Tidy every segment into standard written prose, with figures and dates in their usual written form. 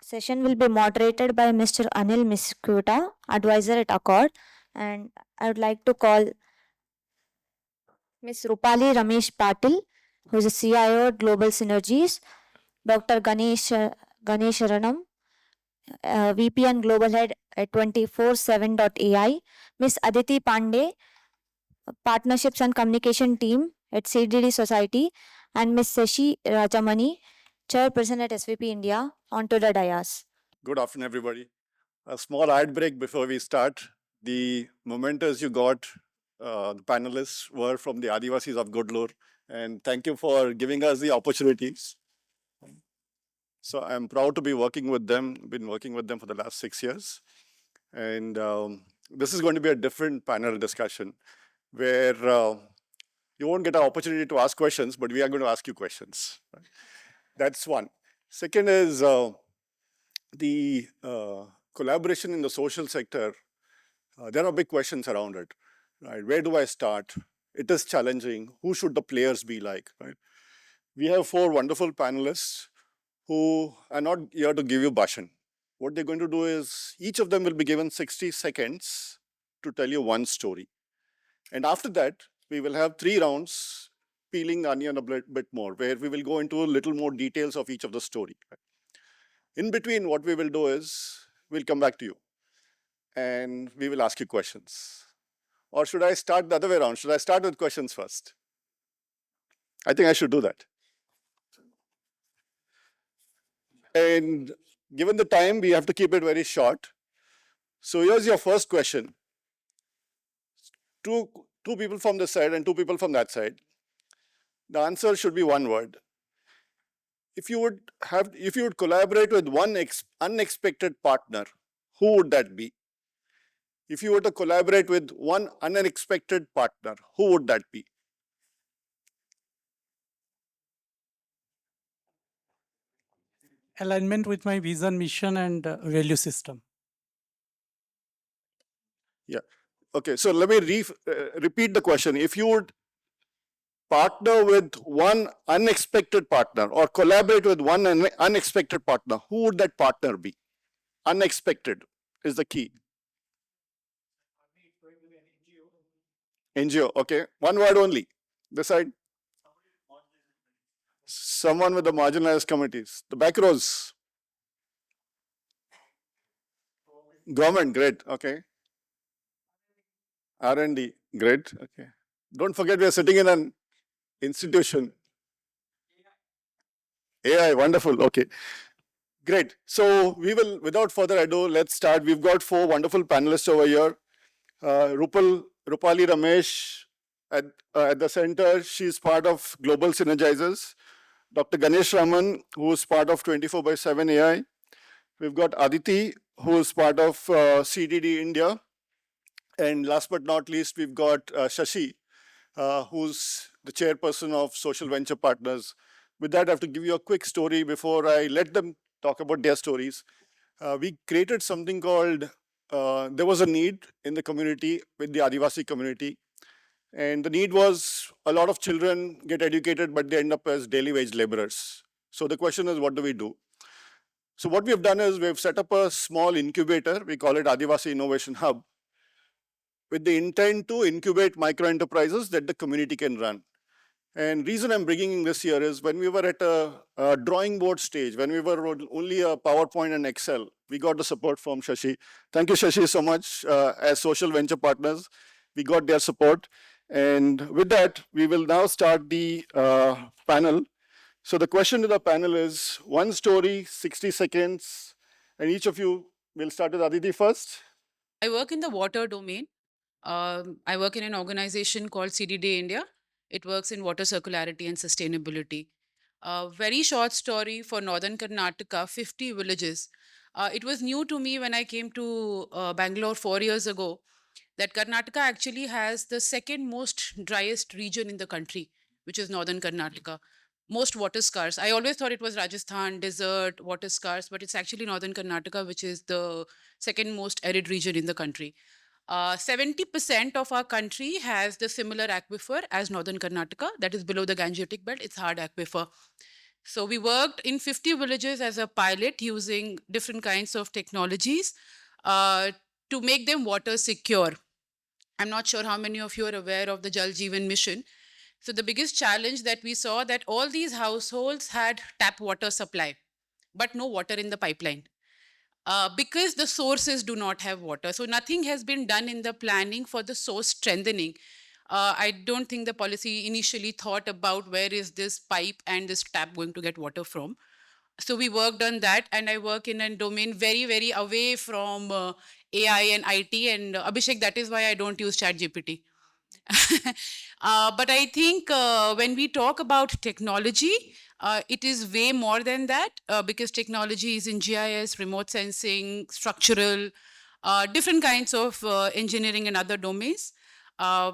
Session will be moderated by Mr. Anil Misquith, advisor at Accord, and I would like to call Ms. Rupali Ramesh Patil, who is a CIO at Global Synergies, Dr. Ganesanram, VP and Global Head at 24/7.ai, Ms. Aditi Pandey, Partnerships and Communication Team at CDD Society, and Ms. Sashi Rajamani, Chairperson at SVP India, onto the dais. Good afternoon, everybody. A small ad break before we start. The momentous you got, the panelists were from the Adivasis of Godlore, and thank you for giving us the opportunities. So I'm proud to be working with them. Been working with them for the last 6 years, and this is going to be a different panel discussion where you won't get an opportunity to ask questions, but we are going to ask you questions. Right? That's one. Second is the collaboration in the social sector. There are big questions around it. Right? Where do I start? It is challenging. Who should the players be like? Right? We have 4 wonderful panelists who are not here to give you bhashan. What they're going to do is each of them will be given 60 seconds to tell you one story. And after that, we will have 3 rounds, peeling the onion a bit more, where we will go into a little more details of each of the story. Right? In between, what we will do is we'll come back to you and we will ask you questions. Or should I start the other way around? Should I start with questions first? I think I should do that. And given the time, we have to keep it very short. So here's your first question. Two people from this side and 2 people from that side. The answer should be one word. If you would collaborate with one unexpected partner, who would that be? If you were to collaborate with one unexpected partner, who would that be? Alignment with my vision, mission, and value system. Yeah. Okay. So let me repeat the question. If you would partner with one unexpected partner or collaborate with one unexpected partner, who would that partner be? Unexpected is the key. NGO. Okay. One word only. Decide. Someone with the marginalized communities. The back rows. Government. Great. Okay. R&D. Great. Okay. Don't forget we are sitting in an institution. AI. Wonderful. Okay. Great. So we will, without further ado, let's start. We've got 4 wonderful panelists over here. Rupali Ramesh at the center. She's part of Global Synergies. Dr. Ganesanram, who's part of 24/7 AI. We've got Aditi, who's part of CDD India. And last but not least, we've got Sashi, who's the chairperson of Social Venture Partners. With that, I have to give you a quick story before I let them talk about their stories. We created something called, there was a need in the community with the Adivasi community. And the need was a lot of children get educated, but they end up as daily wage laborers. So the question is, what do we do? So what we have done is we've set up a small incubator. We call it Adivasi Innovation Hub, with the intent to incubate micro enterprises that the community can run. And reason I'm bringing this here is when we were at a drawing board stage, when we were only a PowerPoint and Excel, we got the support from Sashi. Thank you, Sashi, so much. As social venture partners, we got their support. And with that, we will now start the panel. So the question to the panel is one story, 60 seconds, and each of you will start with Aditi first. I work in the water domain. I work in an organization called CDD India. It works in water circularity and sustainability. Very short story for Northern Karnataka, 50 villages. It was new to me when I came to Bangalore 4 years ago that Karnataka actually has the second most driest region in the country, which is Northern Karnataka. Most water scarce. I always thought it was Rajasthan, desert, water scarce, but it's actually Northern Karnataka, which is the second most arid region in the country. 70% of our country has the similar aquifer as Northern Karnataka, that is below the Gangetic belt. It's hard aquifer. So we worked in 50 villages as a pilot using different kinds of technologies uh, to make them water secure. I'm not sure how many of you are aware of the Jal Jeevan mission. So the biggest challenge that we saw that all these households had tap water supply, but no water in the pipeline. Because the sources do not have water. So nothing has been done in the planning for the source strengthening. I don't think the policy initially thought about where is this pipe and this tap going to get water from. So we worked on that, and I work in a domain very, very away from AI and IT. And Abhishek, that is why I don't use ChatGPT. But I think when we talk about technology, it is way more than that because technology is in GIS, remote sensing, structural, different kinds of engineering and other domains. Uh,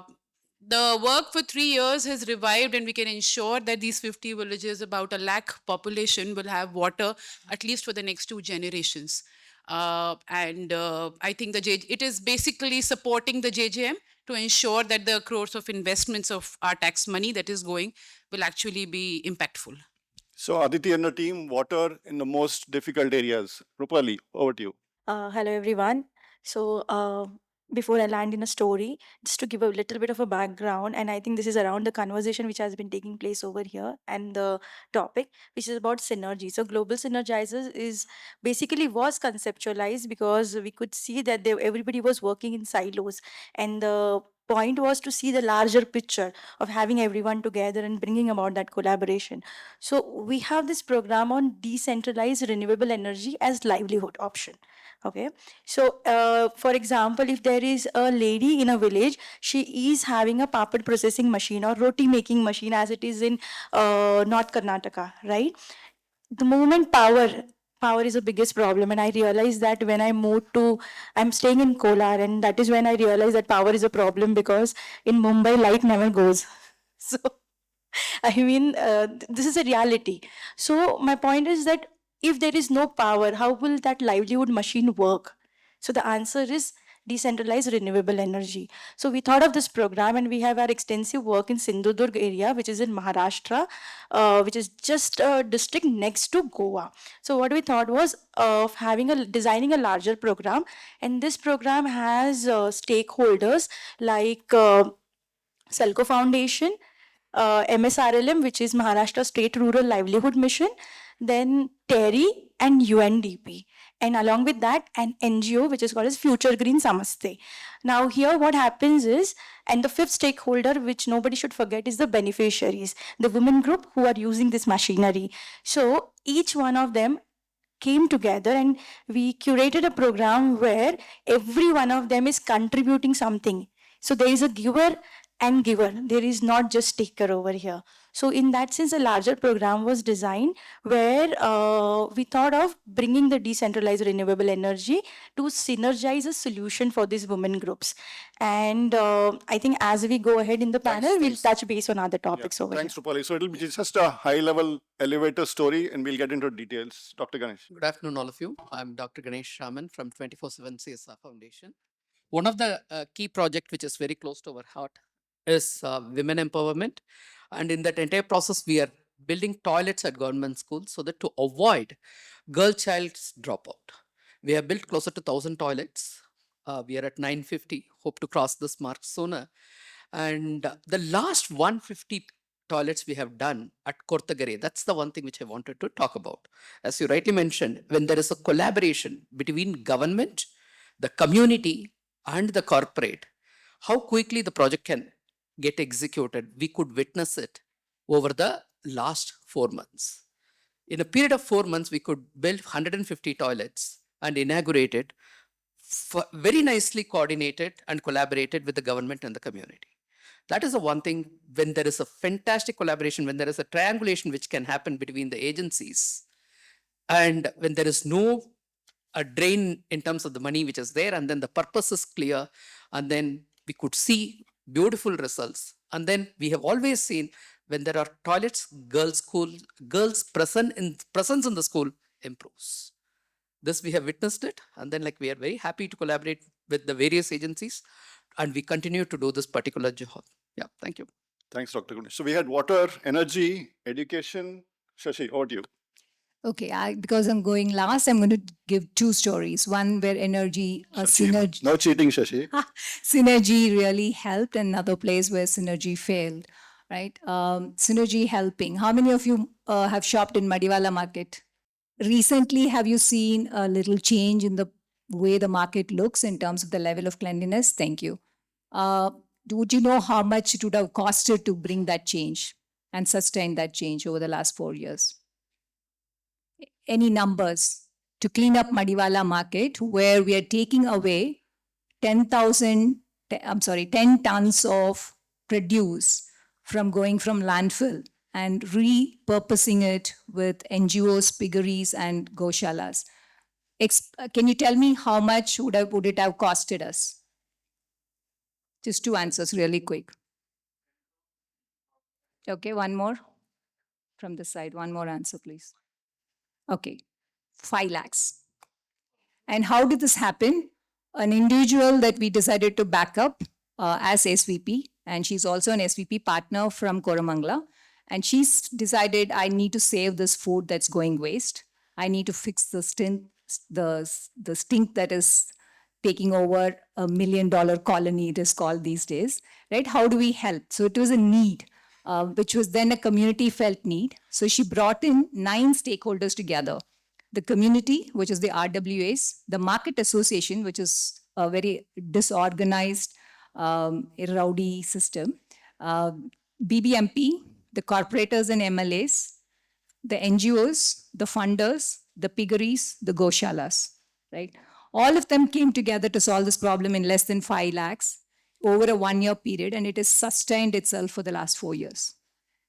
the work for 3 years has revived, and we can ensure that these 50 villages, about a lakh population, will have water at least for the next 2 generations. And I think it is basically supporting the JJM to ensure that the crores of investments of our tax money that is going will actually be impactful. So Aditi and the team, water in the most difficult areas. Rupali, over to you. Hello, everyone. So, before I land in a story, just to give a little bit of a background, and I think this is around the conversation which has been taking place over here, and the topic, which is about synergy. So, global synergizers is basically was conceptualized because we could see that everybody was working in silos, and the point was to see the larger picture of having everyone together and bringing about that collaboration. So, we have this program on decentralized renewable energy as livelihood option. Okay, so for example, if there is a lady in a village, she is having a papad processing machine or roti making machine as it is in North Karnataka, right? The moment power is the biggest problem, and I realized that when I moved to, I'm staying in Kolar, and that is when I realized that power is a problem because in Mumbai light never goes. So I mean, this is a reality. So my point is that if there is no power, how will that livelihood machine work? So the answer is decentralized renewable energy. So we thought of this program, and we have our extensive work in Sindhudurg area, which is in Maharashtra, which is just a district next to Goa. So what we thought was of designing a larger program, and this program has stakeholders like Selco Foundation, MSRLM, which is Maharashtra State Rural Livelihood Mission, then TERI and UNDP. And along with that, an NGO which is called as Future Green Samaste. Now, here what happens is, and the fifth stakeholder, which nobody should forget, is the beneficiaries, the women group who are using this machinery. So, each one of them came together and we curated a program where every one of them is contributing something. So there is a giver and giver. There is not just taker over here. So in that sense, a larger program was designed where we thought of bringing the decentralized renewable energy to synergize a solution for these women groups. And I think as we go ahead in the panel, we'll touch base on other topics over Thanks, here. Rupali. So it'll be just a high-level elevator story, and we'll get into details. Dr. Ganesh. Good afternoon, all of you. I'm Dr. Ganesh Raman from 24/7 CSR Foundation. One of the key project which is very close to our heart is women empowerment. And in that entire process, we are building toilets at government schools so that to avoid girl child's dropout. We have built closer to 1,000 toilets. We are at 950, hope to cross this mark sooner. And the last 150 toilets we have done at Kortagare, that's the one thing which I wanted to talk about. As you rightly mentioned, when there is a collaboration between government, the community, and the corporate, how quickly the project can get executed, we could witness it over the last 4 months. In a period of 4 months, we could build 150 toilets and inaugurate it, very nicely coordinated and collaborated with the government and the community. That is the one thing when there is a fantastic collaboration, when there is a triangulation which can happen between the agencies, and when there is no a drain in terms of the money which is there, and then the purpose is clear, and then we could see beautiful results. And then we have always seen when there are toilets, girls presence in the school improves. This we have witnessed it, and then we are very happy to collaborate with the various agencies, and we continue to do this particular job. Yeah, thank you. Thanks, Dr. Ganesh. So we had water, energy, education, Shashi, over to you. Okay, because I'm going last, I'm going to give two stories. One where energy, synergy, No cheating, Shashi. synergy really helped, and another place where synergy failed, right? Synergy helping. How many of you have shopped in Madiwala market? Recently, have you seen a little change in the way the market looks in terms of the level of cleanliness? Thank you. Uh, would you know how much it would have costed to bring that change and sustain that change over the last 4 years? Any numbers to clean up Madiwala market where we are taking away 10 tons of produce from going from landfill and repurposing it with NGOs, piggeries, and goshalas. Can you tell me how much would it have costed us? Just two answers really quick. Okay, one more from the side. One more answer, please. Okay, 5 lakhs. And how did this happen? An individual that we decided to back up as SVP, and she's also an SVP partner from Koramangala. And she's decided, I need to save this food that's going waste. I need to fix the stink that is taking over $1 million colony, it is called these days, right? How do we help? So it was a need, which was then a community felt need. So she brought in 9 stakeholders together: the community, which is the RWAs, the market association, which is a very disorganized, rowdy system, BBMP, the corporators and MLAs, the NGOs, the funders, the piggeries, the goshalas, right? All of them came together to solve this problem in less than 5 lakhs over a 1-year period, and it has sustained itself for the last 4 years.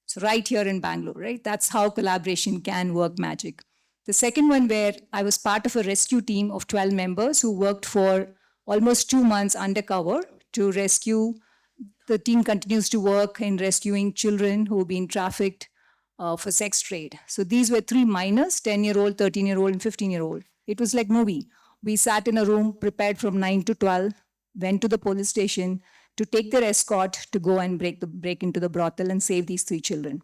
So right here in Bangalore, right? That's how collaboration can work magic. The second one, where I was part of a rescue team of 12 members who worked for almost 2 months undercover to rescue. The team continues to work in rescuing children who have been trafficked for sex trade. So these were 3 minors, 10-year-old, 13-year-old, and 15-year-old. It was like movie. We sat in a room prepared from 9 to 12, went to the police station to take their escort to go and break into the brothel and save these 3 children.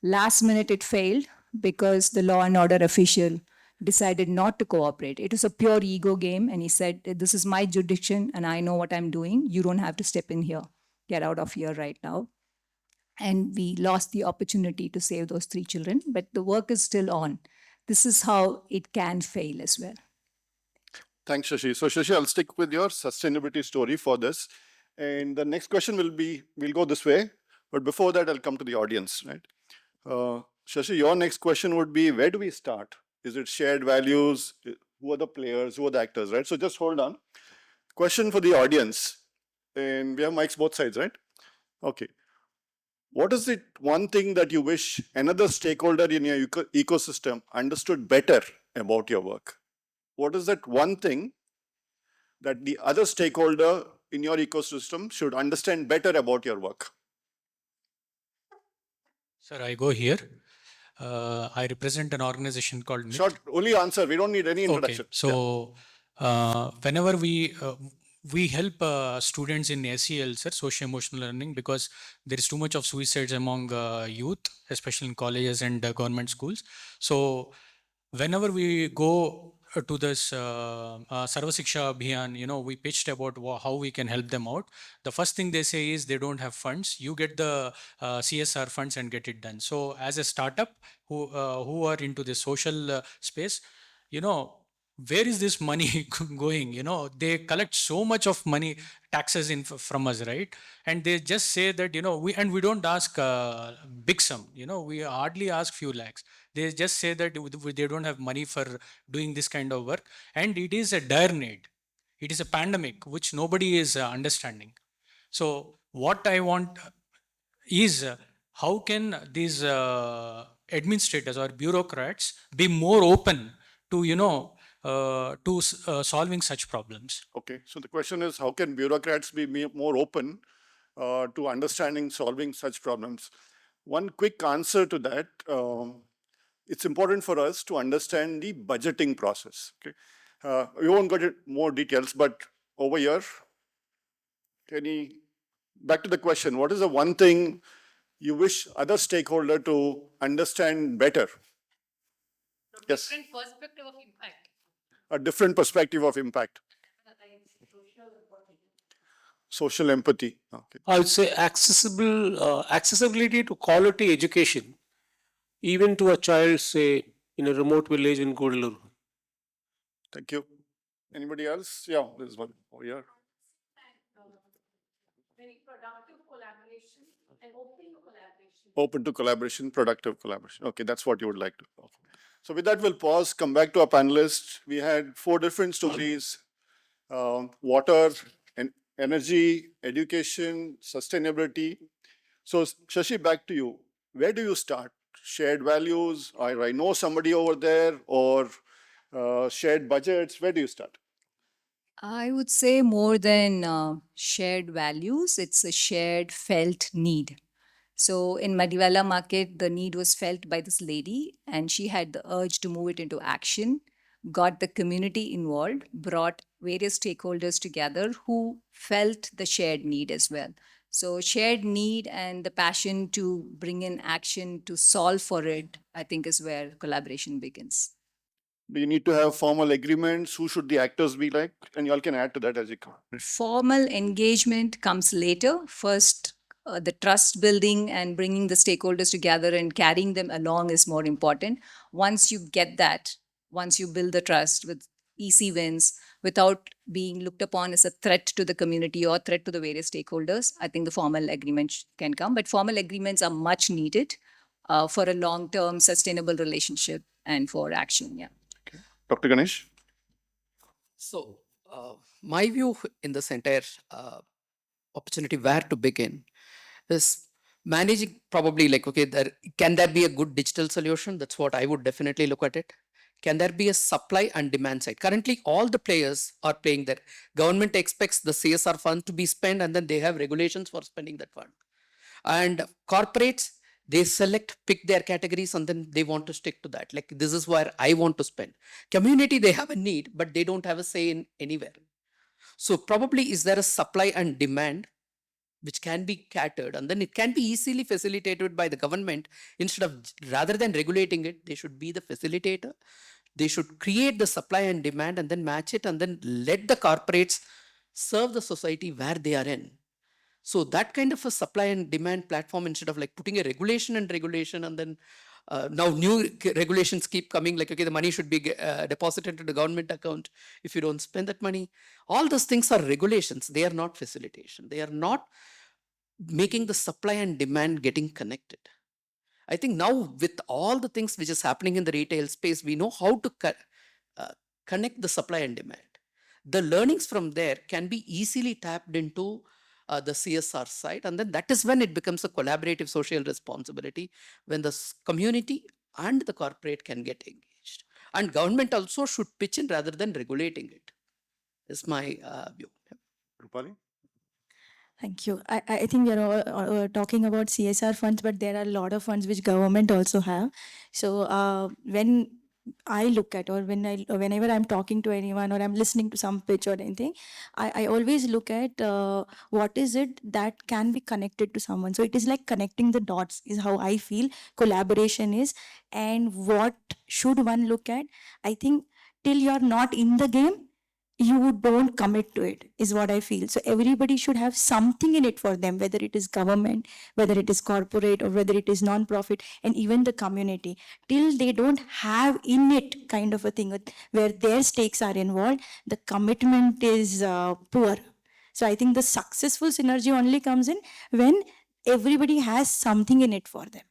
Last minute it failed because the law and order official decided not to cooperate. It was a pure ego game, and he said, this is my jurisdiction and I know what I'm doing. You don't have to step in here. Get out of here right now. And we lost the opportunity to save those 3 children, but the work is still on. This is how it can fail as well. Thanks, Shashi. So, Shashi, I'll stick with your sustainability story for this. And the next question will be, we'll go this way. But before that, I'll come to the audience, right? Shashi, your next question would be, where do we start? Is it shared values? Who are the players? Who are the actors, right? So just hold on. Question for the audience. And we have mics both sides, right? Okay. What is it one thing that you wish another stakeholder in your ecosystem understood better about your work? What is that one thing that the other stakeholder in your ecosystem should understand better about your work? Sir, I go here. I represent an organization called MIT. Short, only answer. We don't need any introduction. Okay. So, whenever we help students in SEL, sir, socio-emotional learning, because there is too much of suicides among youth, especially in colleges and government schools. So, whenever we go to this Sarva Siksha Abhiyan, we pitched about how we can help them out. The first thing they say is they don't have funds. You get the CSR funds and get it done. So, as a startup who are into the social space, where is this money going? They collect so much of money, taxes from us, right? And they just say that, we don't ask big sum, we hardly ask few lakhs. They just say that they don't have money for doing this kind of work. And it is a dire need. It is a pandemic, which nobody is understanding. So what I want is how can these administrators or bureaucrats be more open to, solving such problems? Okay, so the question is, how can bureaucrats be more open to understanding solving such problems? One quick answer to that, it's important for us to understand the budgeting process. Okay, we won't go into more details, but over here, back to the question, what is the one thing you wish other stakeholder to understand better? Yes. Different perspective of impact. A different perspective of impact. Social empathy. Okay. I would say accessibility to quality education, even to a child, say, in a remote village in Gudalur. Thank you. Anybody else? Yeah, there's one over here. Very productive collaboration and open to collaboration. Open to collaboration, productive collaboration. Okay, that's what you would like to. Okay. So with that, we'll pause, come back to our panelists. We had 4 different stories: water, and energy, education, sustainability. So Shashi, back to you. Where do you start? Shared values, or I know somebody over there, or shared budgets? Where do you start? I would say more than shared values, it's a shared felt need. So in Madiwala market, the need was felt by this lady, and she had the urge to move it into action, got the community involved, brought various stakeholders together who felt the shared need as well. So shared need and the passion to bring in action to solve for it, I think is where collaboration begins. Do you need to have formal agreements? Who should the actors be like? And y'all can add to that as you come. Formal engagement comes later. First, the trust building and bringing the stakeholders together and carrying them along is more important. Once you get that, once you build the trust with easy wins without being looked upon as a threat to the community or threat to the various stakeholders, I think the formal agreement can come. But formal agreements are much needed for a long-term sustainable relationship and for action. Yeah. Dr. Ganesh? So, my view in this entire opportunity, where to begin, is managing probably like, okay, can there be a good digital solution? That's what I would definitely look at it. Can there be a supply and demand side? Currently, all the players are playing that. Government expects the CSR fund to be spent, and then they have regulations for spending that fund. And corporates, they pick their categories, and then they want to stick to that. Like, this is where I want to spend. Community, they have a need, but they don't have a say in anywhere. So probably is there a supply and demand which can be catered, and then it can be easily facilitated by the government. Instead of, rather than regulating it, they should be the facilitator. They should create the supply and demand and then match it, and then let the corporates serve the society where they are in. So that kind of a supply and demand platform, instead of like putting a regulation and then now new regulations keep coming, like, okay, the money should be deposited into the government account if you don't spend that money. All those things are regulations. They are not facilitation. They are not making the supply and demand getting connected. I think now with all the things which is happening in the retail space, we know how to connect the supply and demand. The learnings from there can be easily tapped into the CSR side, and then that is when it becomes a collaborative social responsibility, when the community and the corporate can get engaged. And government also should pitch in rather than regulating it, is my view. Rupali? Thank you. I think we are all talking about CSR funds, but there are a lot of funds which government also have. So when I look at, or whenever I'm talking to anyone or I'm listening to some pitch or anything, I always look at what is it that can be connected to someone. So it is like connecting the dots is how I feel collaboration is. And what should one look at? I think till you're not in the game, you don't commit to it, is what I feel. So everybody should have something in it for them, whether it is government, whether it is corporate, or whether it is non-profit, and even the community. Till they don't have in it kind of a thing where their stakes are involved, the commitment is poor. So I think the successful synergy only comes in when everybody has something in it for them.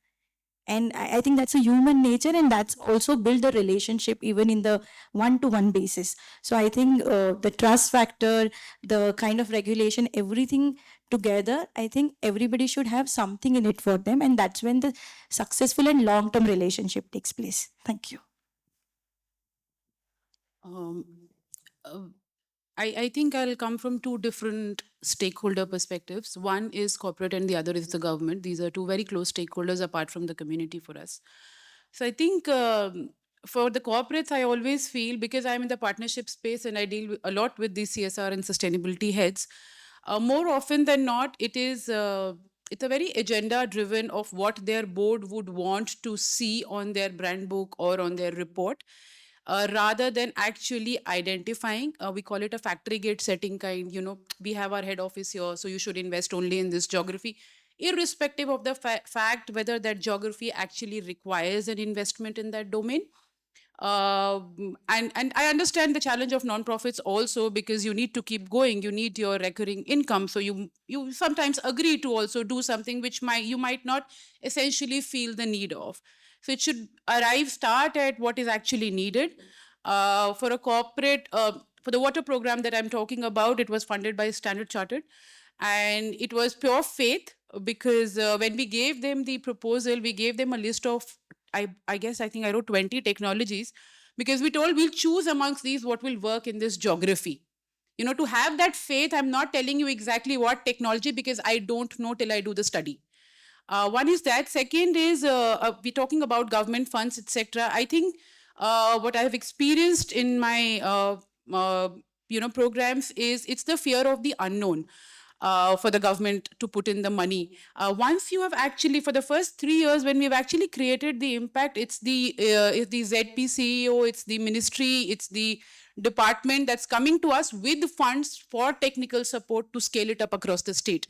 And I think that's a human nature, and that's also build the relationship even in the one-to-one basis. So I think the trust factor, the kind of regulation, everything together, I think everybody should have something in it for them, and that's when the successful and long-term relationship takes place. Thank you. I think I'll come from two different stakeholder perspectives. One is corporate and the other is the government. These are two very close stakeholders apart from the community for us. So I think for the corporates, I always feel, because I'm in the partnership space and I deal a lot with these CSR and sustainability heads, more often than not, it is it's a very agenda driven of what their board would want to see on their brand book or on their report, rather than actually identifying. We call it a factory gate setting kind. We have our head office here, so you should invest only in this geography, irrespective of the fact whether that geography actually requires an investment in that domain. And I understand the challenge of nonprofits also, because you need to keep going. You need your recurring income, so you sometimes agree to also do something which you might not essentially feel the need of. So it should start at what is actually needed. For a corporate, for the water program that I'm talking about, it was funded by Standard Chartered, and it was pure faith, because when we gave them the proposal, we gave them a list of, I guess, I think I wrote 20 technologies, because we told we'll choose amongst these what will work in this geography. To have that faith, I'm not telling you exactly what technology, because I don't know till I do the study. One is that. Second is, we're talking about government funds, etc. I think what I have experienced in my programs is it's the fear of the unknown. For the government to put in the money. Once you have actually, for the first 3 years, when we've actually created the impact, it's the ZP CEO, it's the ministry, it's the department that's coming to us with funds for technical support to scale it up across the state.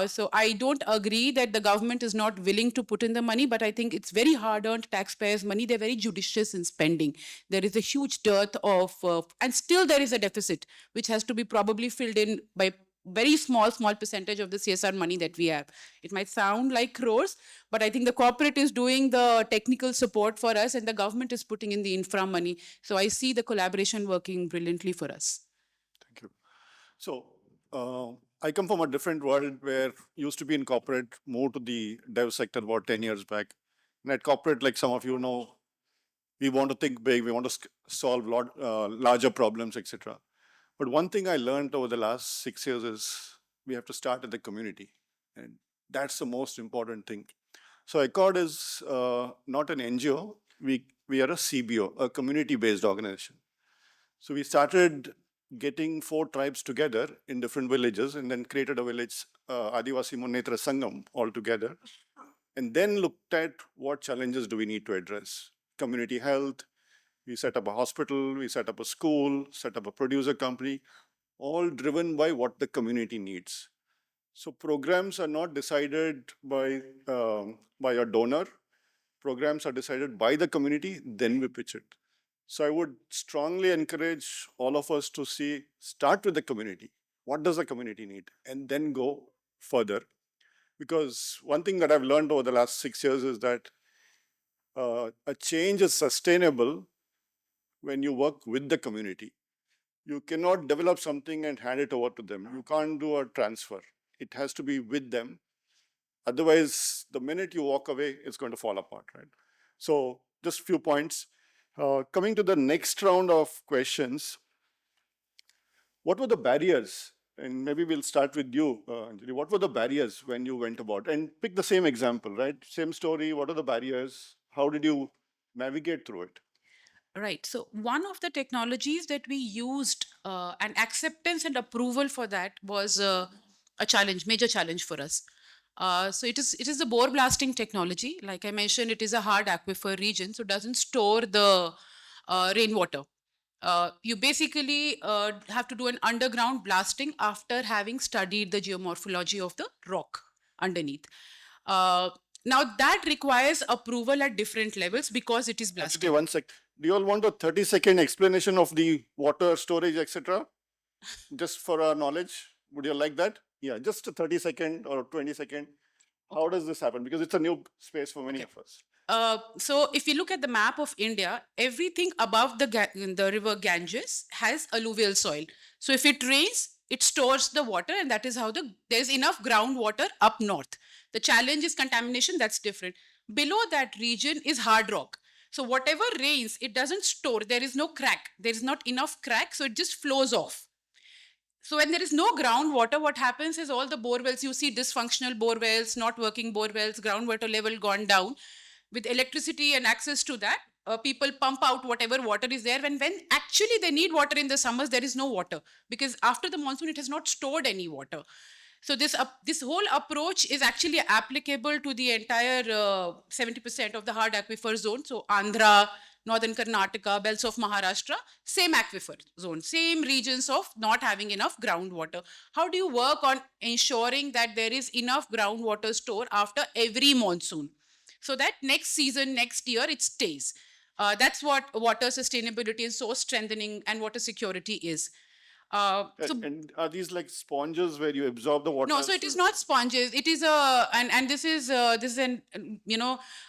So I don't agree that the government is not willing to put in the money, but I think it's very hard-earned taxpayers' money. They're very judicious in spending. There is a huge dearth of, and still there is a deficit, which has to be probably filled in by very small percentage of the CSR money that we have. It might sound like crores, but I think the corporate is doing the technical support for us and the government is putting in the infra money. So I see the collaboration working brilliantly for us. Thank you. So I come from a different world where used to be in corporate, moved to the dev sector about 10 years back. And at corporate, like some of you know, we want to think big, we want to solve larger problems, etc. But one thing I learned over the last 6 years is we have to start at the community. And that's the most important thing. So ICORD is not an NGO. We are a CBO, a community-based organization. So we started getting 4 tribes together in different villages and then created a village, Adivasi Munnetra Sangam, all together. And then looked at what challenges do we need to address. Community health, we set up a hospital, we set up a school, set up a producer company, all driven by what the community needs. So programs are not decided by a donor. Programs are decided by the community, then we pitch it. So I would strongly encourage all of us to start with the community. What does the community need? And then go further. Because one thing that I've learned over the last 6 years is that a change is sustainable when you work with the community. You cannot develop something and hand it over to them. You can't do a transfer. It has to be with them. Otherwise, the minute you walk away, it's going to fall apart, right? So just a few points. Coming to the next round of questions, what were the barriers? And maybe we'll start with you, Anjali. What were the barriers when you went about? And pick the same example, right? Same story. What are the barriers? How did you navigate through it? Right. So one of the technologies that we used, and acceptance and approval for that was a major challenge for us. So it is the bore blasting technology. Like I mentioned, it is a hard aquifer region, so it doesn't store the rainwater. You basically have to do an underground blasting after having studied the geomorphology of the rock underneath. Now that requires approval at different levels because it is blasted. Actually, 1 sec. Do you all want a 30-second explanation of the water storage, etc.? Just for our knowledge, would you like that? Yeah, just a 30-second or 20-second. How does this happen? Because it's a new space for many of us. So if you look at the map of India, everything above the river Ganges has alluvial soil. So if it rains, it stores the water, and that is how there's enough groundwater up north. The challenge is contamination, that's different. Below that region is hard rock. So whatever rains, it doesn't store. There is no crack. There is not enough crack, so it just flows off. So when there is no groundwater, what happens is all the bore wells, you see dysfunctional bore wells, not working bore wells, groundwater level gone down. With electricity and access to that, people pump out whatever water is there. When actually they need water in the summers, there is no water because after the monsoon, it has not stored any water. So this whole approach is actually applicable to the entire 70% of the hard aquifer zone. So Andhra, Northern Karnataka, belts of Maharashtra, same aquifer zone, same regions of not having enough groundwater. How do you work on ensuring that there is enough groundwater store after every monsoon, so that next season, next year, it stays? That's what water sustainability and source strengthening and water security is. And are these like sponges where you absorb the water? No, so it is not sponges. It is and this is an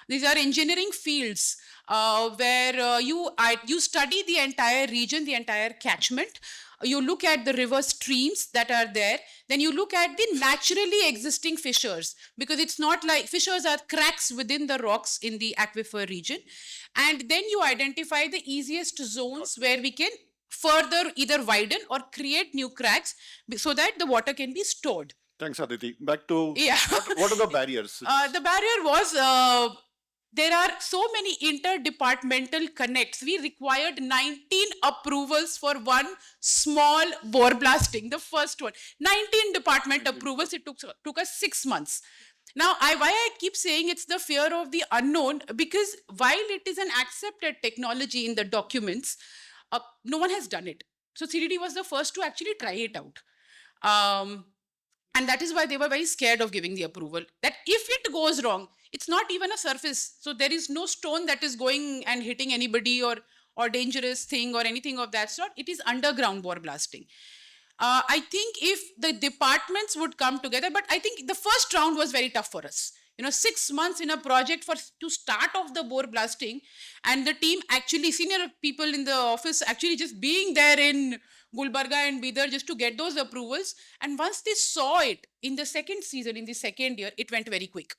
these are engineering fields where you study the entire region, the entire catchment. You look at the river streams that are there. Then you look at the naturally existing fissures, because it's not like fissures are cracks within the rocks in the aquifer region, and then you identify the easiest zones where we can further either widen or create new cracks so that the water can be stored. Thanks, Aditi. Back to Yeah. what are the barriers? The barrier was there are so many interdepartmental connects. We required 19 approvals for one small bore blasting, the first one. 19 department approvals. It took us 6 months. Now, why I keep saying it's the fear of the unknown, because while it is an accepted technology in the documents, no one has done it. So CDD was the first to actually try it out. And that is why they were very scared of giving the approval. That if it goes wrong, it's not even a surface. So there is no stone that is going and hitting anybody or dangerous thing or anything of that sort. It is underground bore blasting. I think if the departments would come together, but I think the first round was very tough for us. 6 months in a project to start off the bore blasting, and the team actually, senior people in the office actually just being there in Gulbarga and Bidar just to get those approvals. And once they saw it in the second season, in the second year, it went very quick.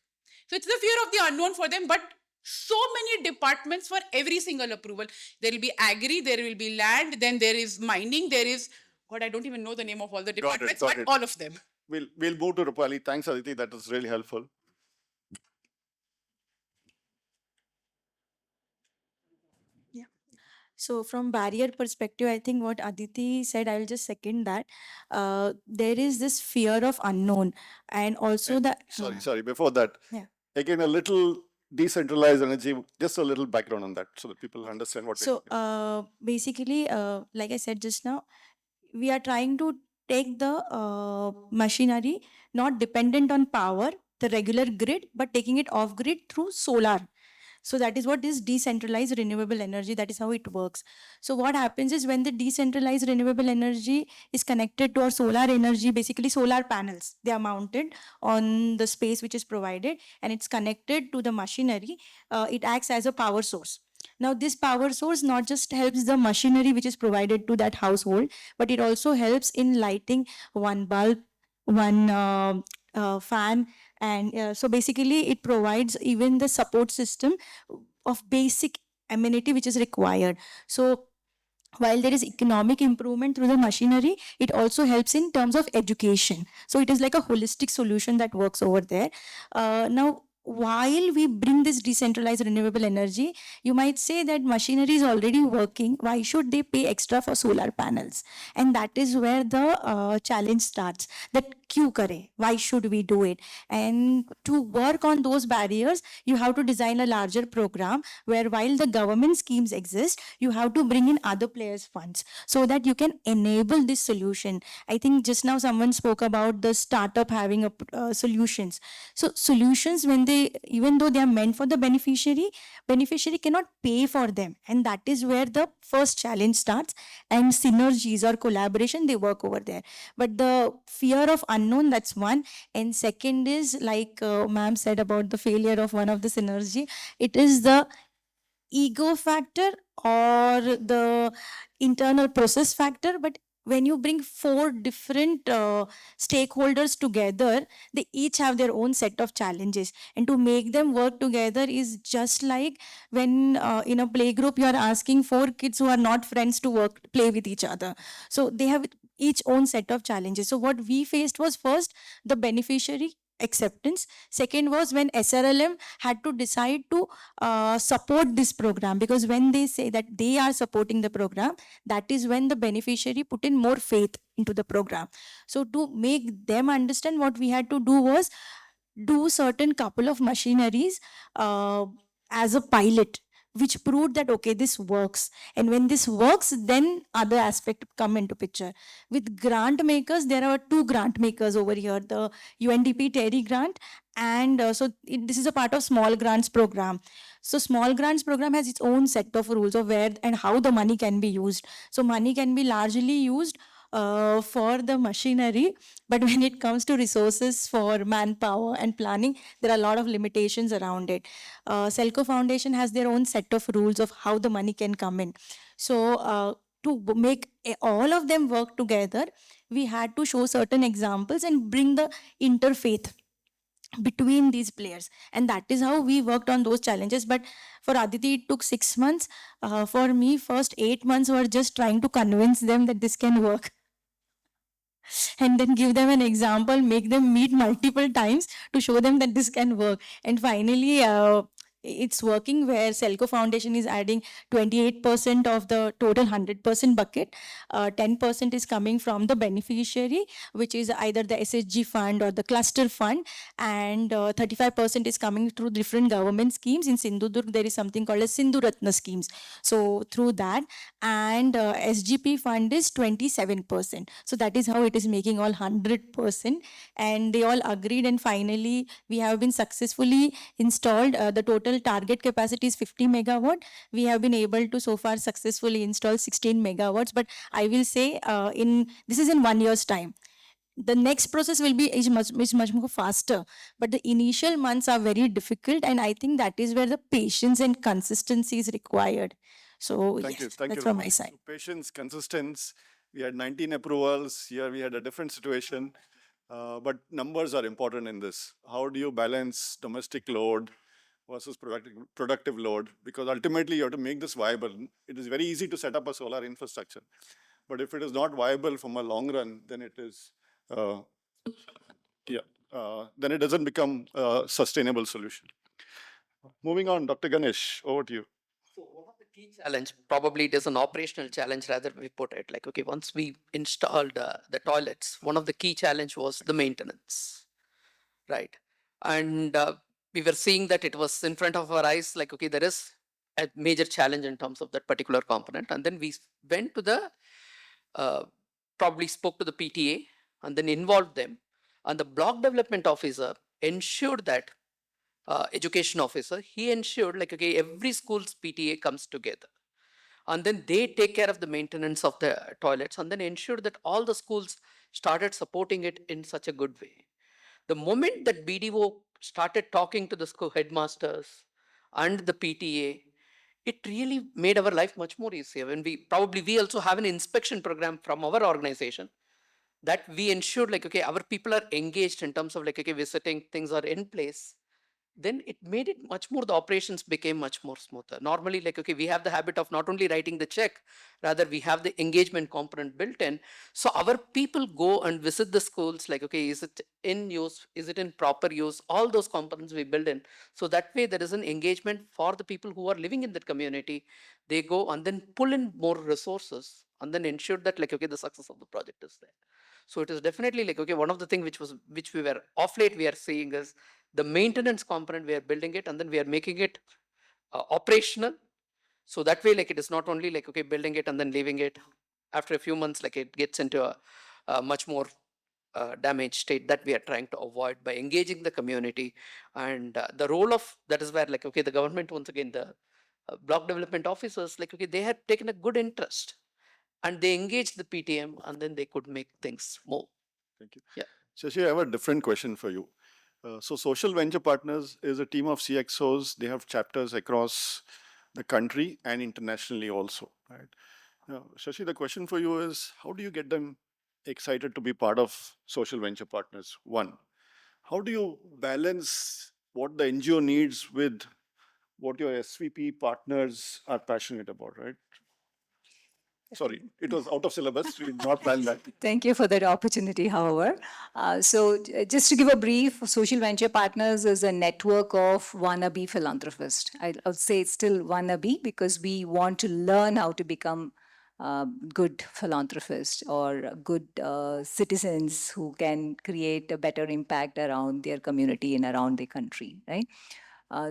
So it's the fear of the unknown for them, but so many departments for every single approval. There will be agri, there will be land, then there is mining, there is, God, I don't even know the name of all the departments, got but it. all of them. We'll move to Rupali. Thanks, Aditi. That was really helpful. So from barrier perspective, I think what Aditi said, I will just second that. There is this fear of unknown, and also that. Sorry. Before that, Yeah. again, a little decentralized energy. Just a little background on that, so that people understand what. So basically, like I said just now, we are trying to take the machinery not dependent on power, the regular grid, but taking it off grid through solar. So that is what is decentralized renewable energy. That is how it works. So what happens is when the decentralized renewable energy is connected to our solar energy, basically solar panels, they are mounted on the space which is provided, and it's connected to the machinery. It acts as a power source. Now, this power source not just helps the machinery which is provided to that household, but it also helps in lighting one bulb, one fan, and so basically it provides even the support system of basic amenity which is required. So while there is economic improvement through the machinery, it also helps in terms of education. So it is like a holistic solution that works over there. Now, while we bring this decentralized renewable energy, you might say that machinery is already working. Why should they pay extra for solar panels? And that is where the challenge starts. That kyun kare? Why should we do it? And to work on those barriers, you have to design a larger program where while the government schemes exist, you have to bring in other players' funds so that you can enable this solution. I think just now someone spoke about the startup having solutions. So solutions, when even though they are meant for the beneficiary cannot pay for them, and that is where the first challenge starts. And synergies or collaboration, they work over there. But the fear of unknown, that's one. And second is, like ma'am said about the failure of one of the synergy, it is the ego factor or the internal process factor. But when you bring 4 different stakeholders together, they each have their own set of challenges, and to make them work together is just like when in a playgroup you are asking 4 kids who are not friends to play with each other. So they have each own set of challenges. So what we faced was, first, the beneficiary acceptance. Second was when SRLM had to decide to support this program, because when they say that they are supporting the program, that is when the beneficiary put in more faith into the program. So to make them understand, what we had to do was do certain couple of machineries as a pilot, which proved that okay, this works. And when this works, then other aspect come into picture. With grant makers, there are two grant makers over here, the UNDP Terry grant, and this is a part of small grants program. So small grants program has its own set of rules of where and how the money can be used. So money can be largely used for the machinery, but when it comes to resources for manpower and planning, there are a lot of limitations around it. Selco Foundation has their own set of rules of how the money can come in. So to make all of them work together, we had to show certain examples and bring the interfaith between these players, and that is how we worked on those challenges. But for Aditi it took 6 months. For me, first 8 months were just trying to convince them that this can work, and then give them an example, make them meet multiple times to show them that this can work. And finally, it's working, where Selco Foundation is adding 28% of the total 100% bucket. 10% is coming from the beneficiary, which is either the SSG fund or the cluster fund, and 35% is coming through different government schemes. In Sindhudurg, there is something called as Sindhu Ratna schemes. So through that, and SGP fund is 27%. So that is how it is making all 100%. And they all agreed, and finally we have been successfully installed. The total target capacity is 50 megawatt. We have been able to so far successfully install 16 megawatts. But I will say this is in 1 year's time. The next process will be much more faster, but the initial months are very difficult, and I think that is where the patience and consistency is required. So Thank you. that's from my side. So patience, consistency. We had 19 approvals. Here we had a different situation. But numbers are important in this. How do you balance domestic load versus productive load? Because ultimately you have to make this viable. It is very easy to set up a solar infrastructure, but if it is not viable from a long run, then it is, then it doesn't become a sustainable solution. Moving on, Dr. Ganesh, over to you. So one of the key challenge, probably it is an operational challenge rather we put it like, okay, once we installed the toilets, one of the key challenge was the maintenance, right? And we were seeing that it was in front of our eyes, like, okay, there is a major challenge in terms of that particular component. And then we went to the, probably spoke to the PTA and then involved them. And the block development officer ensured that education officer, he ensured like, okay, every school's PTA comes together. And then they take care of the maintenance of the toilets and then ensure that all the schools started supporting it in such a good way. The moment that BDO started talking to the school headmasters and the PTA, it really made our life much more easier. When we also have an inspection program from our organization that we ensured like, okay, our people are engaged in terms of like, okay, visiting, things are in place. Then it made it much more, the operations became much more smoother. Normally, like, okay, we have the habit of not only writing the check, rather we have the engagement component built in. So our people go and visit the schools, like, okay, is it in use? Is it in proper use? All those components we build in. So that way there is an engagement for the people who are living in that community. They go and then pull in more resources and then ensure that like, okay, the success of the project is there. So it is definitely like, okay, one of the things which we were off late we are seeing is the maintenance component. We are building it and then we are making it operational. So that way, like, it is not only like, okay, building it and then leaving it. After a few months, like, it gets into a much more damaged state that we are trying to avoid by engaging the community. And the role of that is where like, okay, the government, once again, the block development officers, like, okay, they had taken a good interest and they engaged the PTM and then they could make things move. Thank you. Yeah. Shashi, I have a different question for you. So Social Venture Partners is a team of CXOs. They have chapters across the country and internationally also, right? Now, Shashi, the question for you is, how do you get them excited to be part of Social Venture Partners? One, how do you balance what the NGO needs with what your SVP partners are passionate about, right? Sorry, it was out of syllabus. We did not plan that. Thank you for that opportunity, however. Just to give a brief, Social Venture Partners is a network of wannabe philanthropists. I would say it's still wannabe because we want to learn how to become good philanthropists or good citizens who can create a better impact around their community and around the country, right?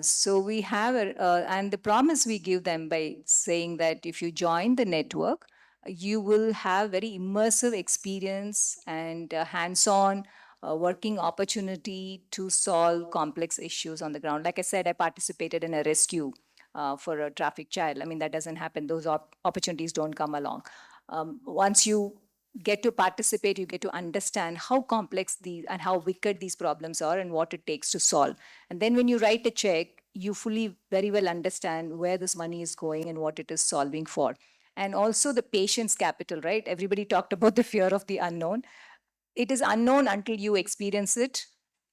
So we have, and the promise we give them by saying that if you join the network, you will have very immersive experience and hands-on working opportunity to solve complex issues on the ground. Like I said, I participated in a rescue for a traffic child. I mean, that doesn't happen. Those opportunities don't come along. Once you get to participate, you get to understand how complex these and how wicked these problems are and what it takes to solve. And then when you write a check, you fully very well understand where this money is going and what it is solving for. And also the patience capital, right? Everybody talked about the fear of the unknown. It is unknown until you experience it,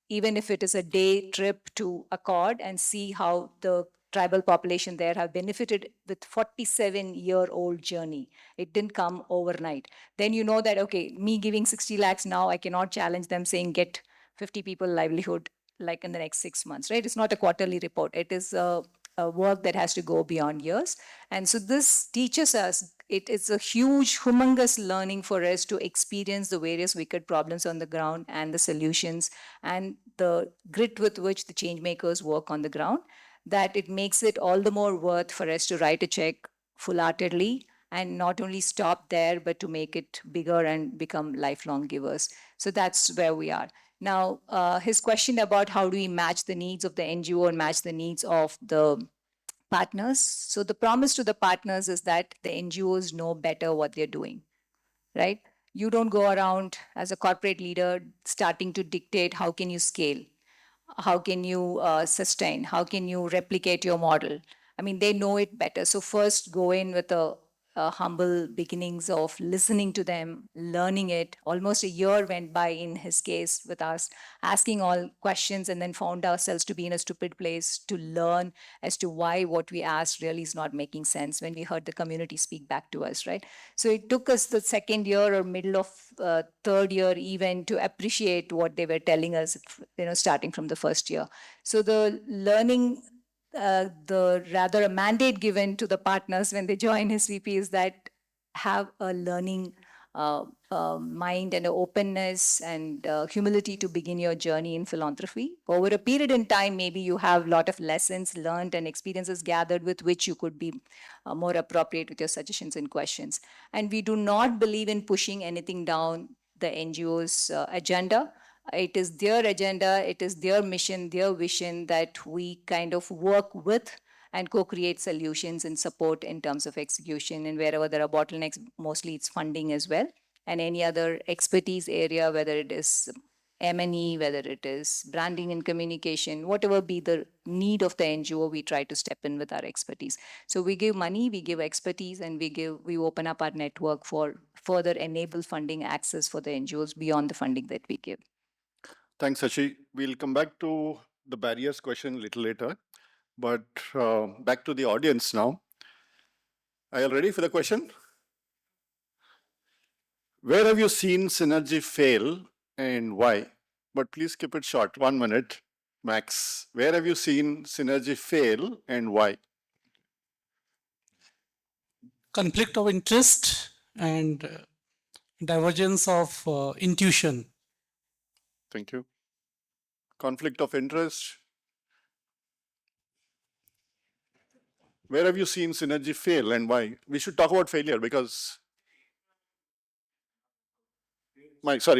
even if it is a day trip to Accord and see how the tribal population there have benefited with 47-year-old journey. It didn't come overnight. Then you know that, okay, me giving 60 lakhs now, I cannot challenge them saying get 50 people livelihood like in the next 6 months, right? It's not a quarterly report. It is a work that has to go beyond years. And so this teaches us, it is a huge, humongous learning for us to experience the various wicked problems on the ground and the solutions and the grit with which the change makers work on the ground, that it makes it all the more worth for us to write a check full-heartedly and not only stop there, but to make it bigger and become lifelong givers. So that's where we are. Now, his question about how do we match the needs of the NGO and match the needs of the partners. So the promise to the partners is that the NGOs know better what they're doing, right? You don't go around as a corporate leader starting to dictate how can you scale, how can you sustain, how can you replicate your model. I mean, they know it better. So first go in with a humble beginnings of listening to them, learning it. Almost a year went by in his case with us, asking all questions, and then found ourselves to be in a stupid place to learn as to why what we asked really is not making sense when we heard the community speak back to us, right? So it took us the second year or middle of third year even to appreciate what they were telling us, starting from the first year. So the learning, the rather a mandate given to the partners when they join SVP is that have a learning mind and an openness and humility to begin your journey in philanthropy. Over a period in time, maybe you have a lot of lessons learned and experiences gathered with which you could be more appropriate with your suggestions and questions. And we do not believe in pushing anything down the NGO's agenda. It is their agenda, it is their mission, their vision that we kind of work with and co-create solutions and support in terms of execution. And wherever there are bottlenecks, mostly it's funding as well. And any other expertise area, whether it is M&E, whether it is branding and communication, whatever be the need of the NGO, we try to step in with our expertise. So we give money, we give expertise, and we open up our network for further enable funding access for the NGOs beyond the funding that we give. Thanks, Sashi. We'll come back to the barriers question a little later. But back to the audience now. Are you ready for the question? Where have you seen synergy fail and why? But please keep it short, 1 minute max. Where have you seen synergy fail and why? Conflict of interest and divergence of intuition. Thank you. Conflict of interest. Where have you seen synergy fail and why? We should talk about failure because... Mike. So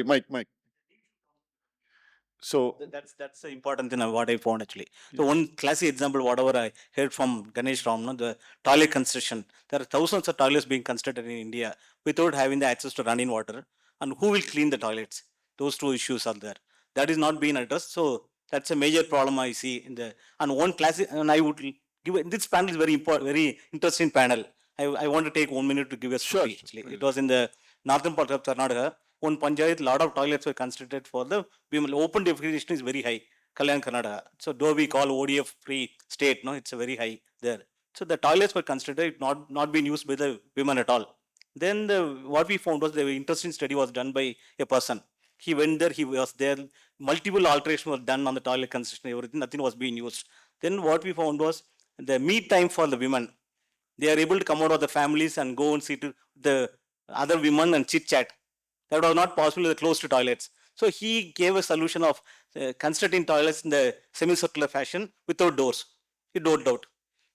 That's the important thing of what I found actually. So one classic example, whatever I heard from Ganesanram, no, the toilet construction. There are thousands of toilets being constructed in India without having the access to running water. And who will clean the toilets? Those two issues are there. That is not being addressed. So that's a major problem I see in the. And one classic, and I would give this panel is very important, very interesting panel. I want to take 1 minute to give a story. Actually, it was in the northern part of Karnataka. One Panchayat, lot of toilets were constructed for the women. Open defecation is very high, Kalyan, Karnataka. So though we call ODF free state, no, it's a very high there. So the toilets were constructed, not being used by the women at all. Then what we found was the interesting study was done by a person. He went there, he was there, multiple alterations were done on the toilet construction, everything, nothing was being used. Then what we found was the meet time for the women. They are able to come out of the families and go and see to the other women and chit chat. That was not possible with the closed toilets. So he gave a solution of constructing toilets in the semicircular fashion without doors. He doored out.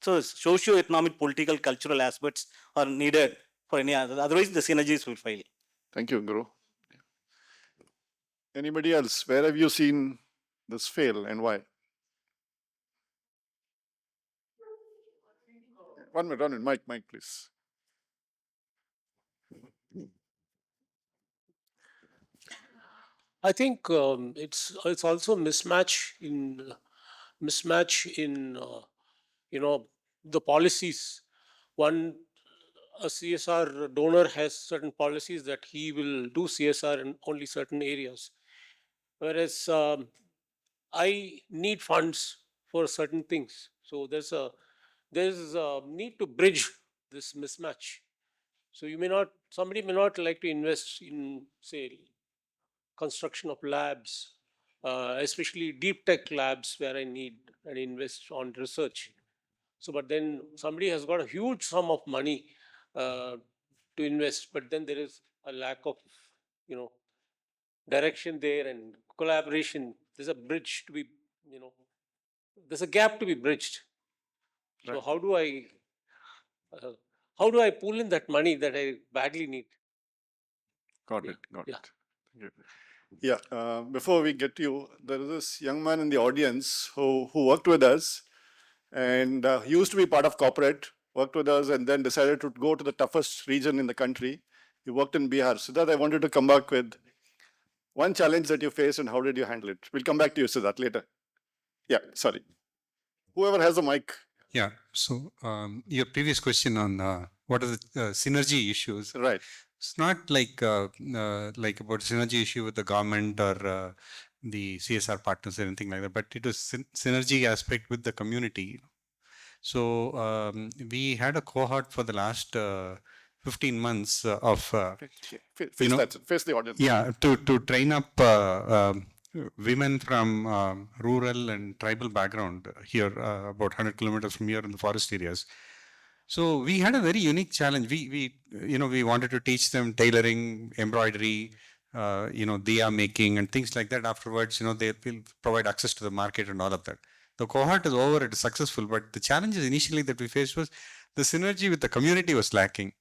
So socio-economic, political, cultural aspects are needed for any other. Otherwise, the synergies will fail. Thank you, Guru. Anybody else? Where have you seen this fail and why? One minute, Mike, please. I think it's also mismatch in the policies. One, a CSR donor has certain policies that he will do CSR in only certain areas, whereas I need funds for certain things. So there's a need to bridge this mismatch. So somebody may not like to invest in, say, construction of labs, especially deep tech labs where I need and invest on research. So, but then somebody has got a huge sum of money to invest, but then there is a lack of, direction there and collaboration. There's a bridge to be, there's a gap to be bridged. So Right. how do I pull in that money that I badly need? Got it. Yeah. Thank you. Yeah, before we get to you, there is this young man in the audience who worked with us, and he used to be part of corporate, worked with us, and then decided to go to the toughest region in the country. He worked in Bihar. Siddharth, I wanted to come back with one challenge that you faced and how did you handle it? We'll come back to you, Siddharth, later. Yeah, sorry. Whoever has a mic. Yeah, so your previous question on what are the synergy issues? Right. It's not like like about synergy issue with the government or the CSR partners or anything like that, but it was synergy aspect with the community. So we had a cohort for the last 15 months of Face the audience. yeah, to train up women from rural and tribal background here, about 100 kilometers from here in the forest areas. So we had a very unique challenge. We wanted to teach them tailoring, embroidery, diya making and things like that. Afterwards, they will provide access to the market and all of that. The cohort is over, it is successful, but the challenges initially that we faced was the synergy with the community was lacking.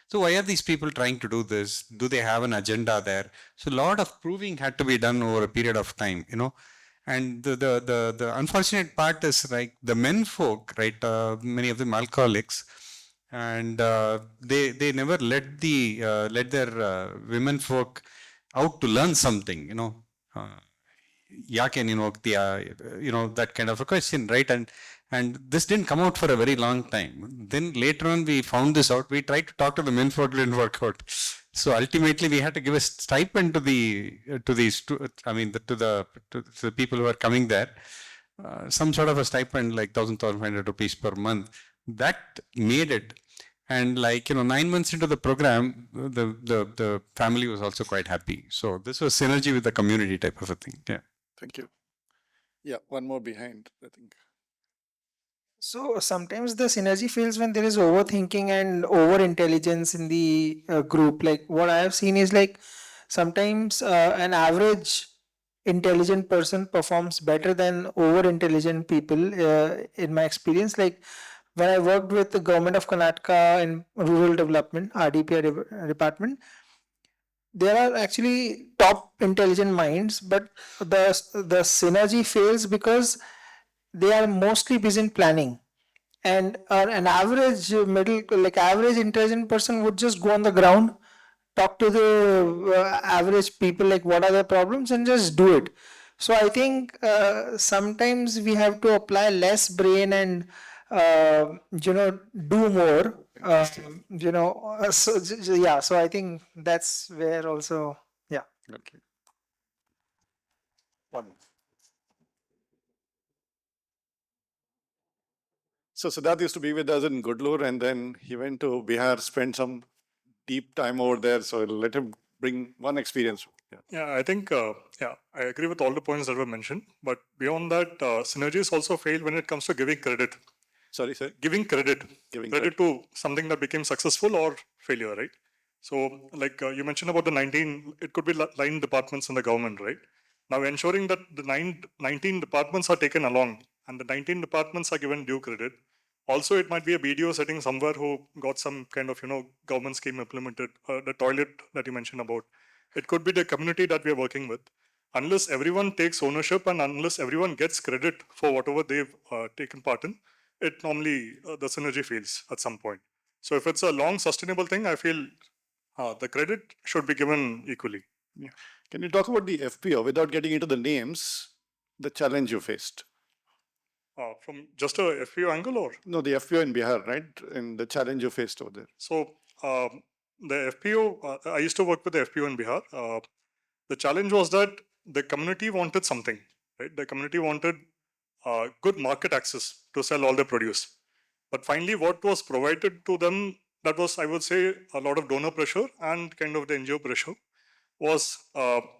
So why are these people trying to do this? Do they have an agenda there? So a lot of proving had to be done over a period of time, And the unfortunate part is like the men folk, right? Many of them alcoholics, and they never let their women folk out to learn something, that kind of a question, right? And this didn't come out for a very long time. Then later on, we found this out. We tried to talk to the men folk, didn't work out. So ultimately, we had to give a stipend to the people who are coming there, some sort of a stipend like 1,500 rupees per month. That made it. And 9 months into the program, the family was also quite happy. So this was synergy with the community type of a thing. Yeah. Thank you. Yeah, one more behind, I think. So sometimes the synergy fails when there is overthinking and over intelligence in the group. Like what I have seen is sometimes an average intelligent person performs better than over intelligent people in my experience. Like when I worked with the government of Karnataka in rural development, RDPI department, there are actually top intelligent minds, but the synergy fails because they are mostly busy in planning. And an average average intelligent person would just go on the ground, talk to the average people, like what are the problems, and just do it. So I think sometimes we have to apply less brain and do more. So I think that's where also, yeah. Okay. One. So Siddharth used to be with us in Gudlur, and then he went to Bihar, spent some deep time over there. So let him bring one experience. Yeah, I think, I agree with all the points that were mentioned. But beyond that, synergies also fail when it comes to giving credit. Sorry, sir? Giving credit. Credit to something that became successful or failure, right? So, like you mentioned about the 19, it could be 9 departments in the government, right? Now, ensuring that the 19 departments are taken along and the 19 departments are given due credit. Also, it might be a BDO setting somewhere who got some kind of, government scheme implemented, the toilet that you mentioned about. It could be the community that we are working with. Unless everyone takes ownership and unless everyone gets credit for whatever they've taken part in, it normally, the synergy fails at some point. So if it's a long sustainable thing, I feel the credit should be given equally. Yeah. Can you talk about the FPO without getting into the names, the challenge you faced? From just a FPO angle or? No, the FPO in Bihar, right? And the challenge you faced over there. So the FPO, I used to work with the FPO in Bihar. The challenge was that the community wanted something, right? The community wanted good market access to sell all their produce. But finally, what was provided to them, that was, I would say, a lot of donor pressure and kind of the NGO pressure, was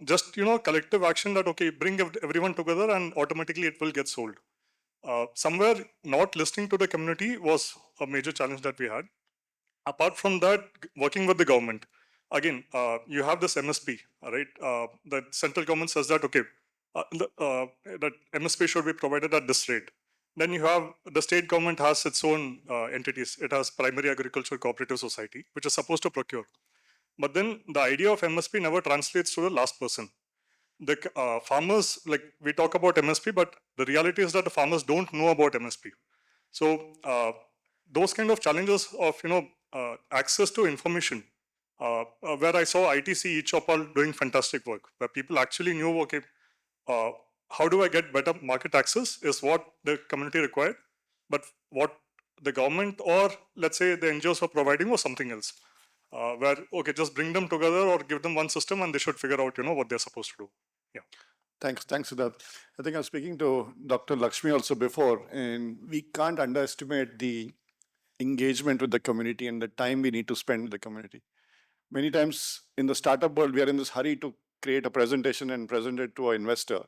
just, collective action that, okay, bring everyone together and automatically it will get sold. Somewhere not listening to the community was a major challenge that we had. Apart from that, working with the government, again, you have this MSP, right? The central government says that, okay, that MSP should be provided at this rate. Then you have the state government has its own entities. It has Primary Agriculture Cooperative Society, which is supposed to procure. But then the idea of MSP never translates to the last person. The farmers, like we talk about MSP, but the reality is that the farmers don't know about MSP. So those kind of challenges of access to information, where I saw ITC, eChopal doing fantastic work, where people actually knew, okay, how do I get better market access is what the community required, but what the government or let's say the NGOs are providing was something else. Where, okay, just bring them together or give them one system and they should figure out, what they're supposed to do. Yeah. Thanks for that. I think I was speaking to Dr. Lakshmi also before, and we can't underestimate the engagement with the community and the time we need to spend with the community. Many times in the startup world, we are in this hurry to create a presentation and present it to an investor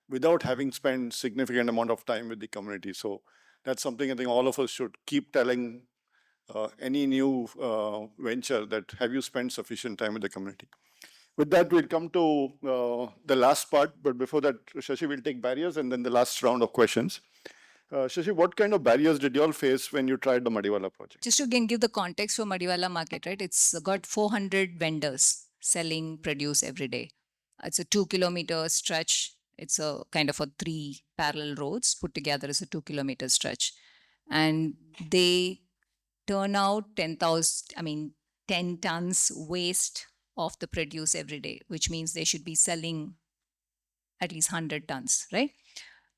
without having spent significant amount of time with the community. So that's something I think all of us should keep telling any new venture, that have you spent sufficient time with the community. With that, we'll come to the last part, but before that, Shashi will take barriers and then the last round of questions. Shashi, what kind of barriers did you all face when you tried the Madiwala project? Just to again give the context for Madiwala market, right? It's got 400 vendors selling produce every day. It's a 2-kilometer stretch. It's a kind of a 3 parallel roads put together as a 2-kilometer stretch. And they turn out 10 tons waste of the produce every day, which means they should be selling at least 100 tons, right?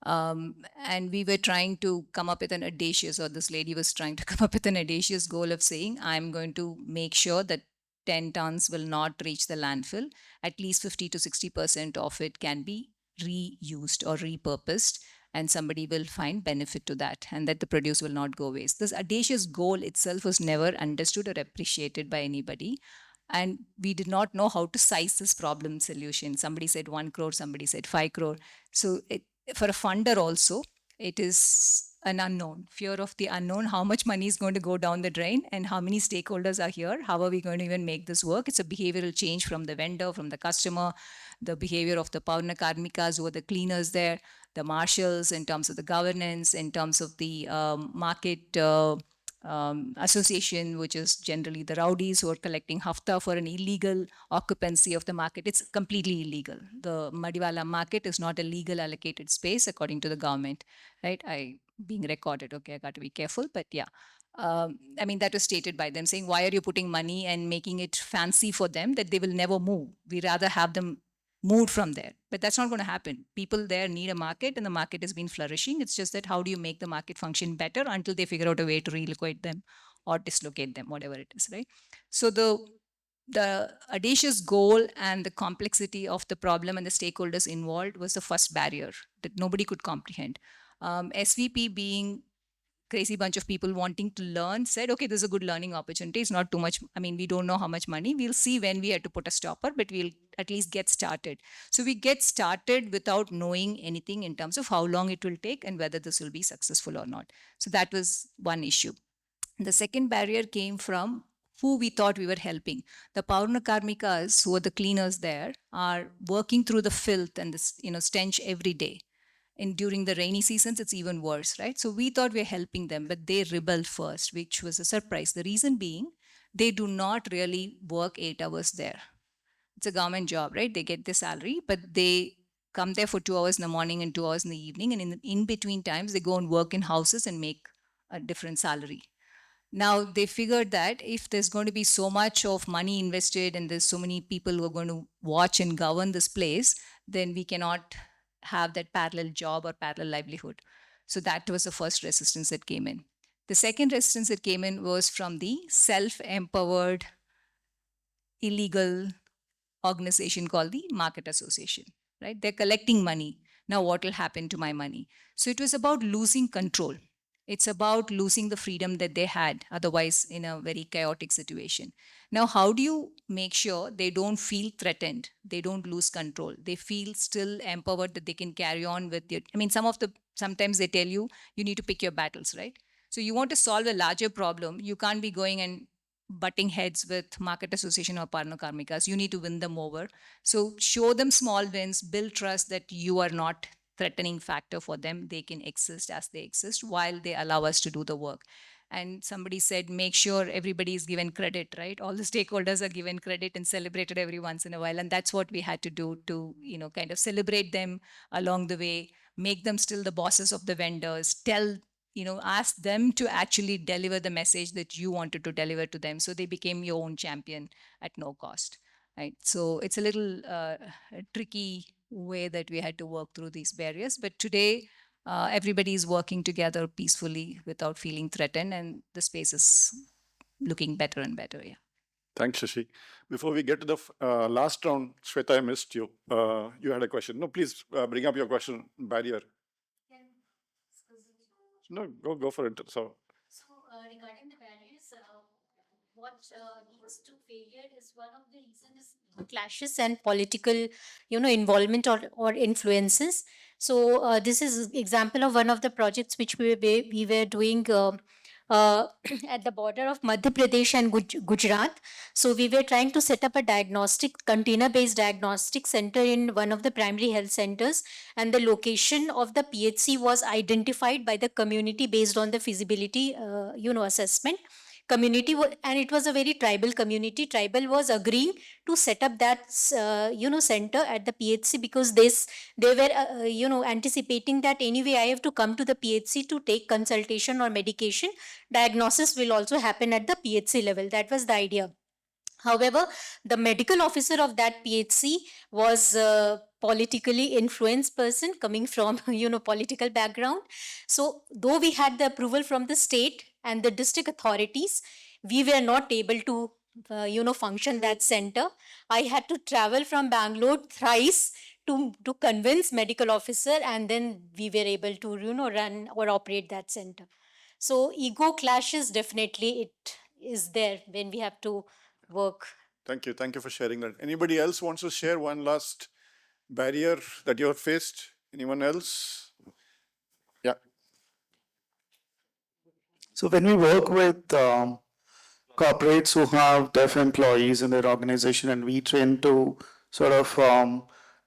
And we were trying to come up with an audacious, or this lady was trying to come up with an audacious goal of saying, I'm going to make sure that 10 tons will not reach the landfill. At least 50 to 60% of it can be reused or repurposed, and somebody will find benefit to that, and that the produce will not go waste. This audacious goal itself was never understood or appreciated by anybody. And we did not know how to size this problem solution. Somebody said 1 crore, somebody said 5 crore. So for a funder also, it is an unknown, fear of the unknown, how much money is going to go down the drain and how many stakeholders are here. How are we going to even make this work? It's a behavioral change from the vendor, from the customer, the behavior of the Pauna Karmikas who are the cleaners there, the marshals in terms of the governance, in terms of the market association, which is generally the rowdies who are collecting hafta for an illegal occupancy of the market. It's completely illegal. The Madiwala market is not a legal allocated space according to the government, right? Being recorded, okay, I got to be careful, but yeah. That was stated by them, saying, why are you putting money and making it fancy for them that they will never move? We rather have them moved from there. But that's not going to happen. People there need a market, and the market has been flourishing. It's just that how do you make the market function better until they figure out a way to relocate them or dislocate them, whatever it is, right? So the audacious goal and the complexity of the problem and the stakeholders involved was the first barrier that nobody could comprehend. SVP, being crazy bunch of people wanting to learn, said, okay, this is a good learning opportunity. It's not too much. We don't know how much money. We'll see when we had to put a stopper, but we'll at least get started. So we get started without knowing anything in terms of how long it will take and whether this will be successful or not. So that was one issue. The second barrier came from who we thought we were helping. The Paurnakarmikas, who are the cleaners there, are working through the filth and this, stench every day. And during the rainy seasons, it's even worse, right? So we thought we were helping them, but they rebelled first, which was a surprise. The reason being, they do not really work 8 hours there. It's a government job, right? They get their salary, but they come there for 2 hours in the morning and 2 hours in the evening. And in between times, they go and work in houses and make a different salary. Now, they figured that if there's going to be so much of money invested and there's so many people who are going to watch and govern this place, then we cannot have that parallel job or parallel livelihood. So that was the first resistance that came in. The second resistance that came in was from the self-empowered illegal organization called the Market Association, right? They're collecting money. Now what will happen to my money? So it was about losing control. It's about losing the freedom that they had otherwise in a very chaotic situation. Now, how do you make sure they don't feel threatened? They don't lose control. They feel still empowered that they can carry on with it. I mean, sometimes they tell you, you need to pick your battles, right? So you want to solve a larger problem. You can't be going and butting heads with Market Association or Parno Karmikas. You need to win them over. So show them small wins, build trust that you are not threatening factor for them. They can exist as they exist while they allow us to do the work. And somebody said, make sure everybody is given credit, right? All the stakeholders are given credit and celebrated every once in a while. And that's what we had to do to, kind of celebrate them along the way, make them still the bosses of the vendors, ask them to actually deliver the message that you wanted to deliver to them. So they became your own champion at no cost, right? So it's a little tricky way that we had to work through these barriers. But today, everybody is working together peacefully without feeling threatened, and the space is looking better and better. Yeah. Thanks, Shashi. Before we get to the last round, Shweta, I missed you. You had a question. No, please bring up your question. Barrier. No, go for it. So Regarding the barriers, what leads to failure is one of the reasons clashes and political, involvement or influences. So this is example of one of the projects which we were doing. At the border of Madhya Pradesh and Gujarat. So we were trying to set up a container-based diagnostic center in one of the primary health centers, and the location of the PHC was identified by the community based on the feasibility, assessment. And it was a very tribal community. Tribal was agreeing to set up that, center at the PHC because they were, anticipating that anyway I have to come to the PHC to take consultation or medication. Diagnosis will also happen at the PHC level. That was the idea. However, the medical officer of that PHC was a politically influenced person coming from, political background. So though we had the approval from the state and the district authorities, we were not able to, function that center. I had to travel from Bangalore thrice to convince medical officer, and then we were able to, run or operate that center. So ego clashes, definitely it is there when we have to work. thank you. Thank you for sharing that. Anybody else wants to share one last barrier that you have faced? Anyone else? Yeah. So when we work with corporates who have deaf employees in their organization, and we train to sort of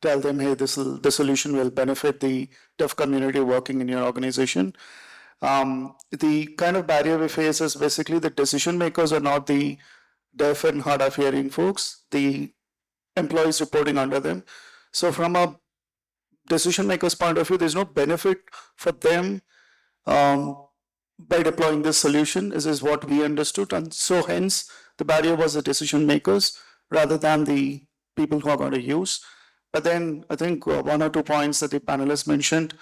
tell them, hey, the solution will benefit the deaf community working in your organization. The kind of barrier we face is basically the decision makers are not the deaf and hard of hearing folks, the employees reporting under them. So from a decision maker's point of view, there's no benefit for them by deploying this solution. This is what we understood. And so hence the barrier was the decision makers rather than the people who are going to use. But then I think one or two points that the panelists mentioned,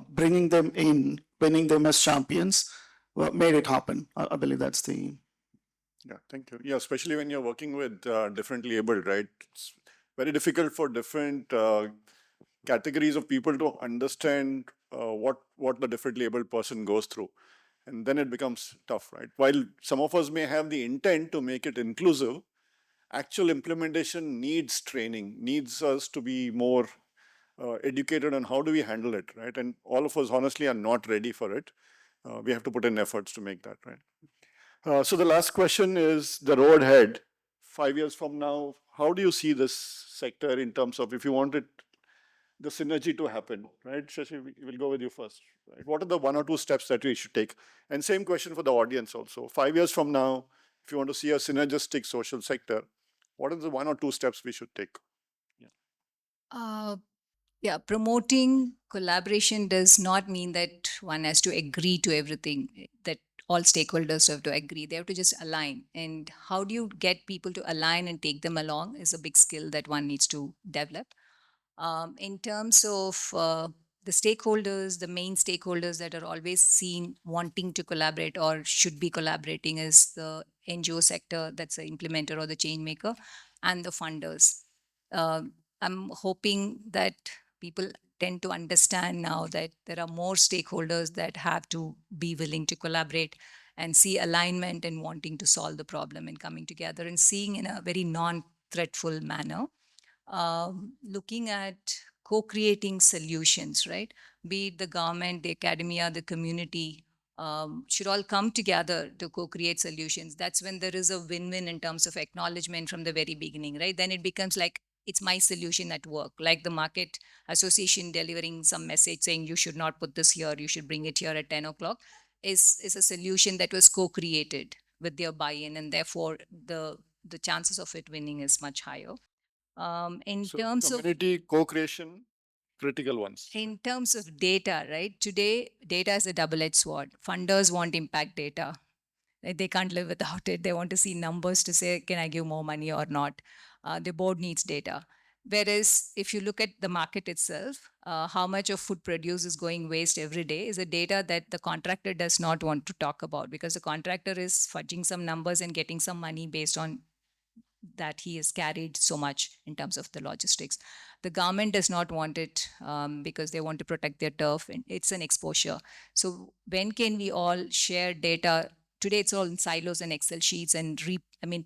bringing them in, winning them as champions, made it happen. I believe that's the... Yeah, thank you. Yeah, especially when you're working with differently abled, right? It's very difficult for different categories of people to understand what the differently abled person goes through. And then it becomes tough, right? While some of us may have the intent to make it inclusive, actual implementation needs training, needs us to be more educated on how do we handle it, right? And all of us honestly are not ready for it. We have to put in efforts to make that, right? So the last question is the road ahead. 5 years from now, how do you see this sector in terms of if you wanted the synergy to happen, right? Shashi, we'll go with you first. Right? What are the 1 or 2 steps that we should take? And same question for the audience also. 5 years from now, if you want to see a synergistic social sector, what are the 1 or 2 steps we should take? Yeah, promoting collaboration does not mean that one has to agree to everything, that all stakeholders have to agree. They have to just align. And how do you get people to align and take them along is a big skill that one needs to develop. In terms of the stakeholders, the main stakeholders that are always seen wanting to collaborate or should be collaborating is the NGO sector, that's the implementer or the change maker, and the funders. I'm hoping that people tend to understand now that there are more stakeholders that have to be willing to collaborate and see alignment and wanting to solve the problem and coming together and seeing in a very non-threatful manner. Looking at co-creating solutions, right? Be it the government, the academia, the community, should all come together to co-create solutions. That's when there is a win-win in terms of acknowledgement from the very beginning, right? Then it becomes like, it's my solution at work, like the market association delivering some message saying you should not put this here, you should bring it here at 10 o'clock, is a solution that was co-created with their buy-in, and therefore the chances of it winning is much higher. In So terms of community co-creation, critical ones. in terms of data, right? Today, data is a double-edged sword. Funders want impact data. They can't live without it. They want to see numbers to say, can I give more money or not? The board needs data. Whereas if you look at the market itself, how much of food produce is going waste every day is a data that the contractor does not want to talk about, because the contractor is fudging some numbers and getting some money based on that he has carried so much in terms of the logistics. The government does not want it because they want to protect their turf, and it's an exposure. So when can we all share data? Today it's all in silos and Excel sheets and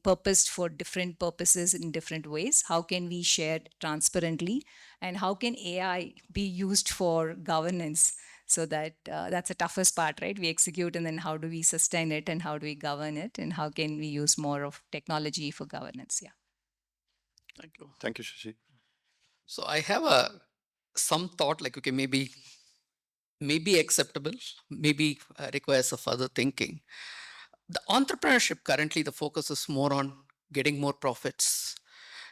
purposed for different purposes in different ways. How can we share transparently, and how can AI be used for governance? So that that's the toughest part, right? We execute, and then how do we sustain it, and how do we govern it, and how can we use more of technology for governance? Yeah. Thank you. Thank you, Shashi. So I have some thought like, okay, maybe acceptable, maybe requires a further thinking. The entrepreneurship currently, the focus is more on getting more profits,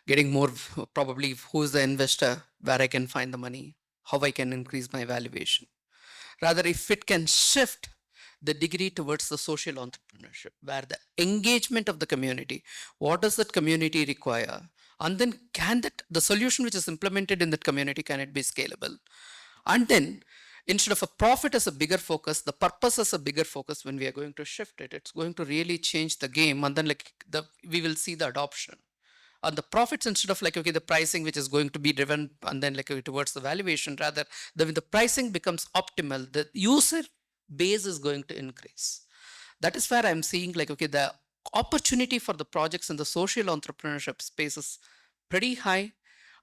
getting more, probably who's the investor, where I can find the money, how I can increase my valuation. Rather, if it can shift the degree towards the social entrepreneurship, where the engagement of the community, what does that community require? And then can the solution which is implemented in that community, can it be scalable? And then instead of a profit as a bigger focus, the purpose as a bigger focus, when we are going to shift it, it's going to really change the game. And then we will see the adoption. And the profits, instead of like, okay, the pricing which is going to be driven and then like towards the valuation, rather the pricing becomes optimal, the user base is going to increase. That is where I'm seeing like, okay, the opportunity for the projects in the social entrepreneurship space is pretty high.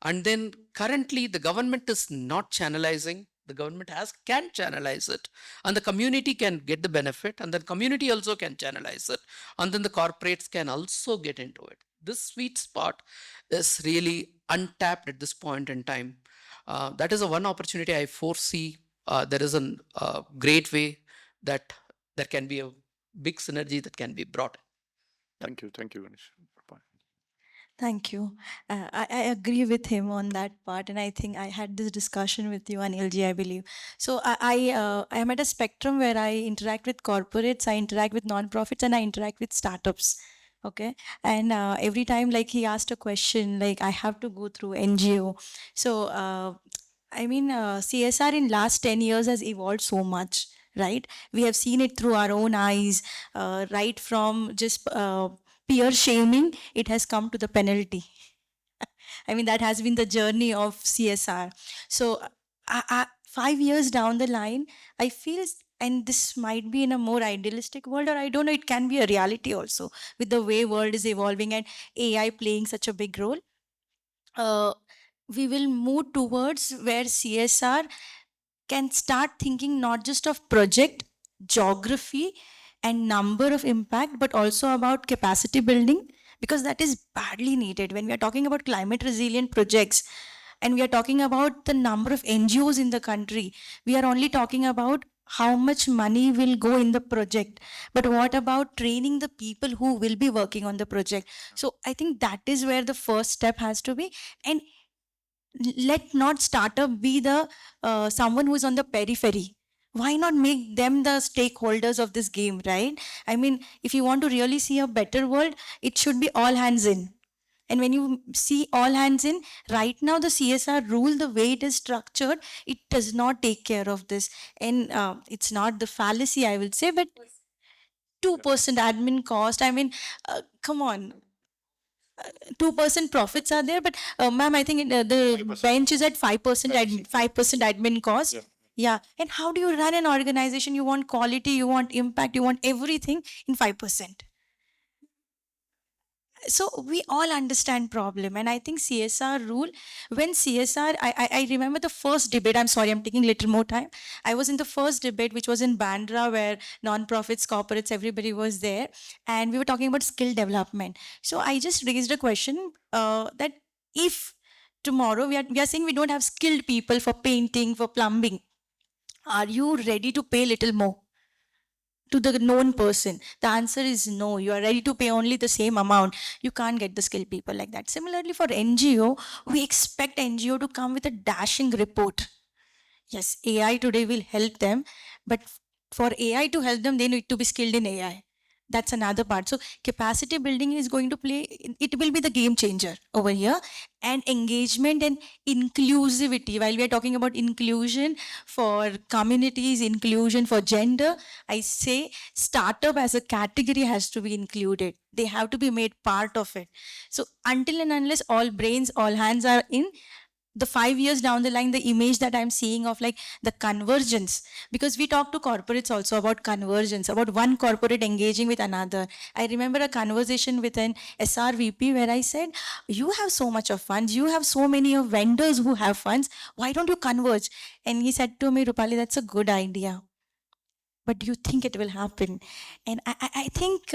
And then currently the government is not channelizing. The government can channelize it, and the community can get the benefit, and then community also can channelize it, and then the corporates can also get into it. This sweet spot is really untapped at this point in time. That is a one opportunity I foresee. There is a great way that there can be a big synergy that can be brought. Thank you, Ganesh. Thank you. I agree with him on that part, and I think I had this discussion with you on LG, I believe. So I am at a spectrum where I interact with corporates, I interact with nonprofits, and I interact with startups. Okay, and every time like he asked a question, like I have to go through NGO. So CSR in last 10 years has evolved so much, right? We have seen it through our own eyes, right from just peer shaming, it has come to the penalty. That has been the journey of CSR. So 5 years down the line, I feel, and this might be in a more idealistic world, or I don't know, it can be a reality also with the way world is evolving and AI playing such a big role. We will move towards where CSR can start thinking not just of project, geography, and number of impact, but also about capacity building, because that is badly needed when we are talking about climate resilient projects. And we are talking about the number of NGOs in the country. We are only talking about how much money will go in the project. But what about training the people who will be working on the project? So I think that is where the first step has to be. And let not startup be the someone who is on the periphery. Why not make them the stakeholders of this game, right? I mean, if you want to really see a better world, it should be all hands in. And when you see all hands in, right now the CSR rule, the way it is structured, it does not take care of this. And it's not the fallacy, I will say, but 2% admin cost. I mean, come on. 2% profits are there, but ma'am, I think the 5%. Bench is at 5% 5% admin cost. Yeah. And how do you run an organization? You want quality, you want impact, you want everything in 5%. So we all understand problem, and I think CSR rule, when CSR, I remember the first debate. I'm sorry, I'm taking a little more time. I was in the first debate, which was in Bandra, where non-profits, corporates, everybody was there, and we were talking about skill development. So I just raised a question that if tomorrow we are saying we don't have skilled people for painting, for plumbing, are you ready to pay little more to the known person? The answer is no. You are ready to pay only the same amount. You can't get the skilled people like that. Similarly, for NGO, we expect NGO to come with a dashing report. Yes, AI today will help them, but for AI to help them, they need to be skilled in AI. That's another part. So capacity building is going to play, it will be the game changer over here. And engagement and inclusivity. While we are talking about inclusion for communities, inclusion for gender, I say startup as a category has to be included. They have to be made part of it. So until and unless all brains, all hands are in, the 5 years down the line, the image that I'm seeing of like the convergence, because we talk to corporates also about convergence, about one corporate engaging with another. I remember a conversation with an SRVP where I said, you have so much of funds, you have so many of vendors who have funds, why don't you converge? And he said to me, Rupali, that's a good idea. But do you think it will happen? And I think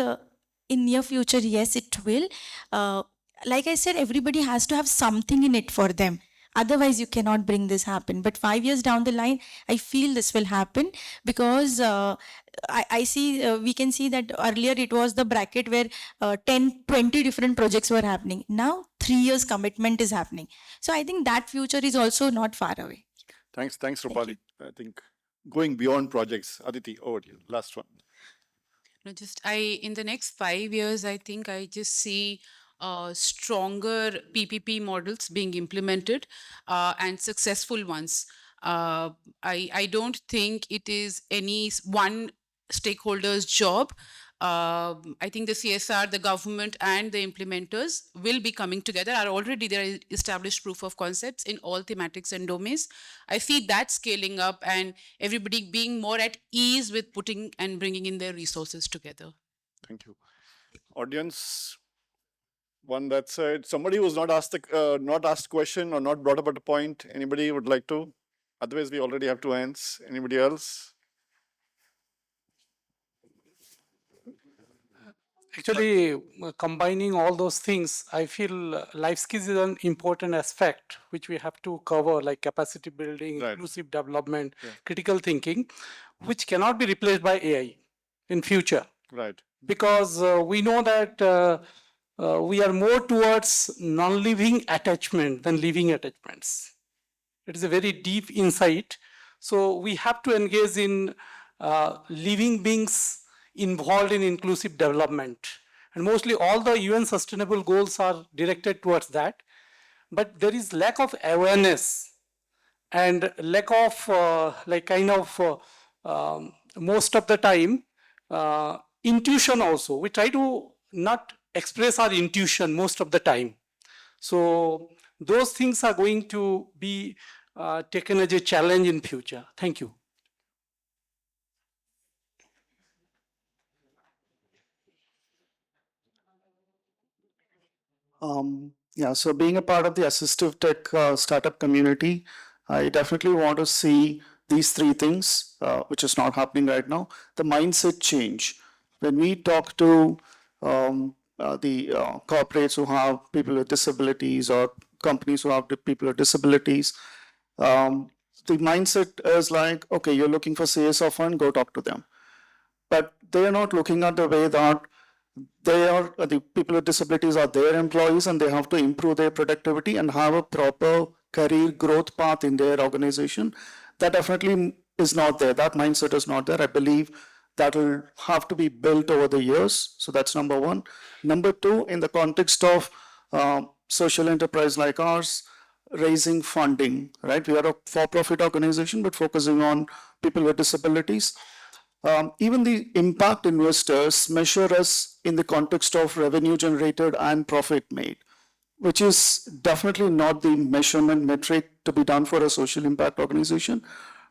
in near future, yes, it will. Like I said, everybody has to have something in it for them. Otherwise, you cannot bring this happen. But 5 years down the line, I feel this will happen because I see, we can see that earlier it was the bracket where 10, 20 different projects were happening. Now, 3 years commitment is happening. So I think that future is also not far away. Thanks, Rupali. I think going beyond projects, Aditi, over to you. Last one. No, just in the next 5 years, I think I just see stronger PPP models being implemented and successful ones. I don't think it is any one stakeholder's job. I think the CSR, the government, and the implementers will be coming together. Are already there are established proof of concepts in all thematics and domains. I see that scaling up and everybody being more at ease with putting and bringing in their resources together. Thank you. Audience, one that side. Somebody who's not asked question or not brought up at a point. Anybody would like to? Otherwise, we already have 2 hands. Anybody else? Actually, combining all those things, I feel life skills is an important aspect which we have to cover, like capacity building, inclusive development, critical thinking, which cannot be replaced by AI in future. Right. Because we know that we are more towards non-living attachment than living attachments. It is a very deep insight. So we have to engage in living beings involved in inclusive development. And mostly all the UN sustainable goals are directed towards that. But there is lack of awareness and lack of most of the time intuition also. We try to not express our intuition most of the time. So those things are going to be taken as a challenge in future. Thank you. Yeah, so being a part of the assistive tech startup community, I definitely want to see these 3 things, which is not happening right now. The mindset change. When we talk to the corporates who have people with disabilities or companies who have people with disabilities, the mindset is like, okay, you're looking for CSR fund, go talk to them. But they are not looking at the way that the people with disabilities are their employees and they have to improve their productivity and have a proper career growth path in their organization. That definitely is not there. That mindset is not there. I believe that will have to be built over the years. So that's number one. Number two, in the context of social enterprise like ours, raising funding, right? We are a for-profit organization, but focusing on people with disabilities. Even the impact investors measure us in the context of revenue generated and profit made, which is definitely not the measurement metric to be done for a social impact organization.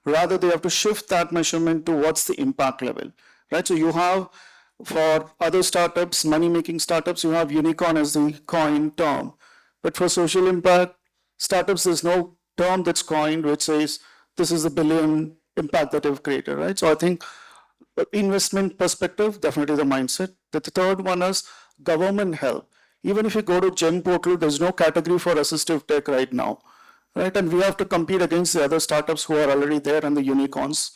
Rather, they have to shift that measurement to what's the impact level, right? So you have, for other startups, money-making startups, you have unicorn as the coined term. But for social impact startups, there's no term that's coined which says this is the billion impact that you've created, right? So I think investment perspective, definitely the mindset. The third one is government help. Even if you go to GEM portal, there's no category for assistive tech right now, right? And we have to compete against the other startups who are already there in the unicorns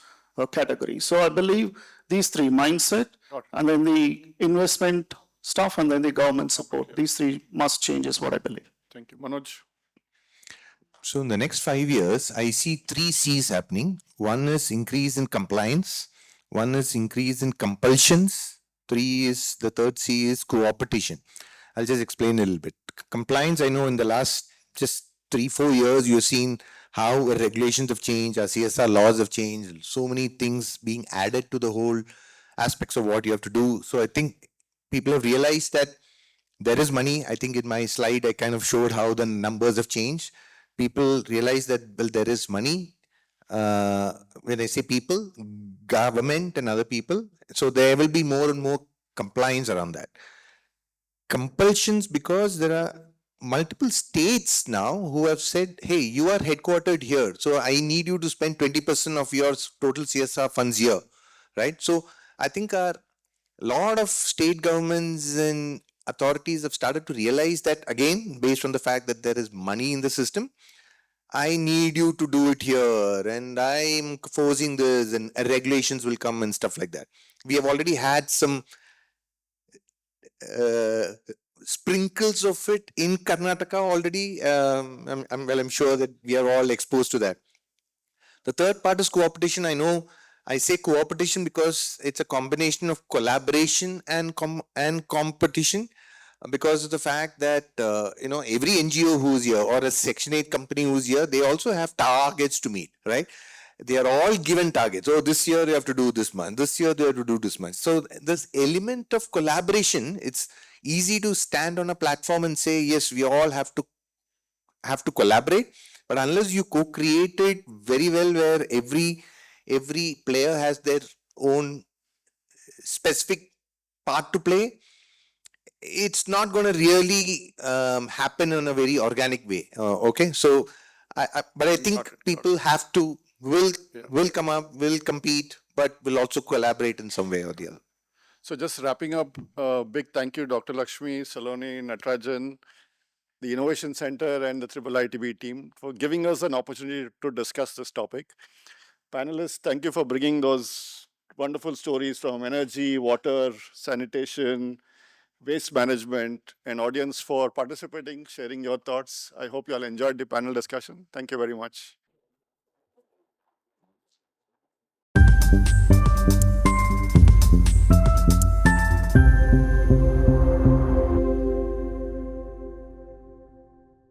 category. So I believe these three, mindset, and then the investment stuff, and then the government support. These three must change is what I believe. Thank you. Manoj? So in the next 5 years, I see 3 C's happening. One is increase in compliance. One is increase in compulsions. The third C is cooperation. I'll just explain a little bit. Compliance, I know in the last just 3-4 years, you've seen how regulations have changed, our CSR laws have changed, so many things being added to the whole aspects of what you have to do. So I think people have realized that there is money. I think in my slide, I kind of showed how the numbers have changed. People realize that, well, there is money. When I say people, government and other people. So there will be more and more compliance around that. Compulsions, because there are multiple states now who have said, hey, you are headquartered here, so I need you to spend 20% of your total CSR funds here, right? So I think a lot of state governments and authorities have started to realize that, again, based on the fact that there is money in the system, I need you to do it here, and I'm forcing this, and regulations will come and stuff like that. We have already had some sprinkles of it in Karnataka already. I'm sure that we are all exposed to that. The third part is cooperation. I know I say cooperation because it's a combination of collaboration and competition, because of the fact that every NGO who's here or a Section 8 company who's here, they also have targets to meet, right? They are all given targets. Oh, this year you have to do this much. This year they have to do this much. So this element of collaboration, it's easy to stand on a platform and say, yes, we all have to collaborate. But unless you co-create it very well, where every player has their own specific part to play, it's not going to really happen in a very organic way. Okay, so but I think people have to will come up, will compete, but will also collaborate in some way or the other. So just wrapping up, big thank you, Dr. Lakshmi, Saloni, Natarajan, the Innovation Center and the IIIT team for giving us an opportunity to discuss this topic. Panelists, thank you for bringing those wonderful stories from energy, water, sanitation, waste management, and audience for participating, sharing your thoughts. I hope you all enjoyed the panel discussion. Thank you very much.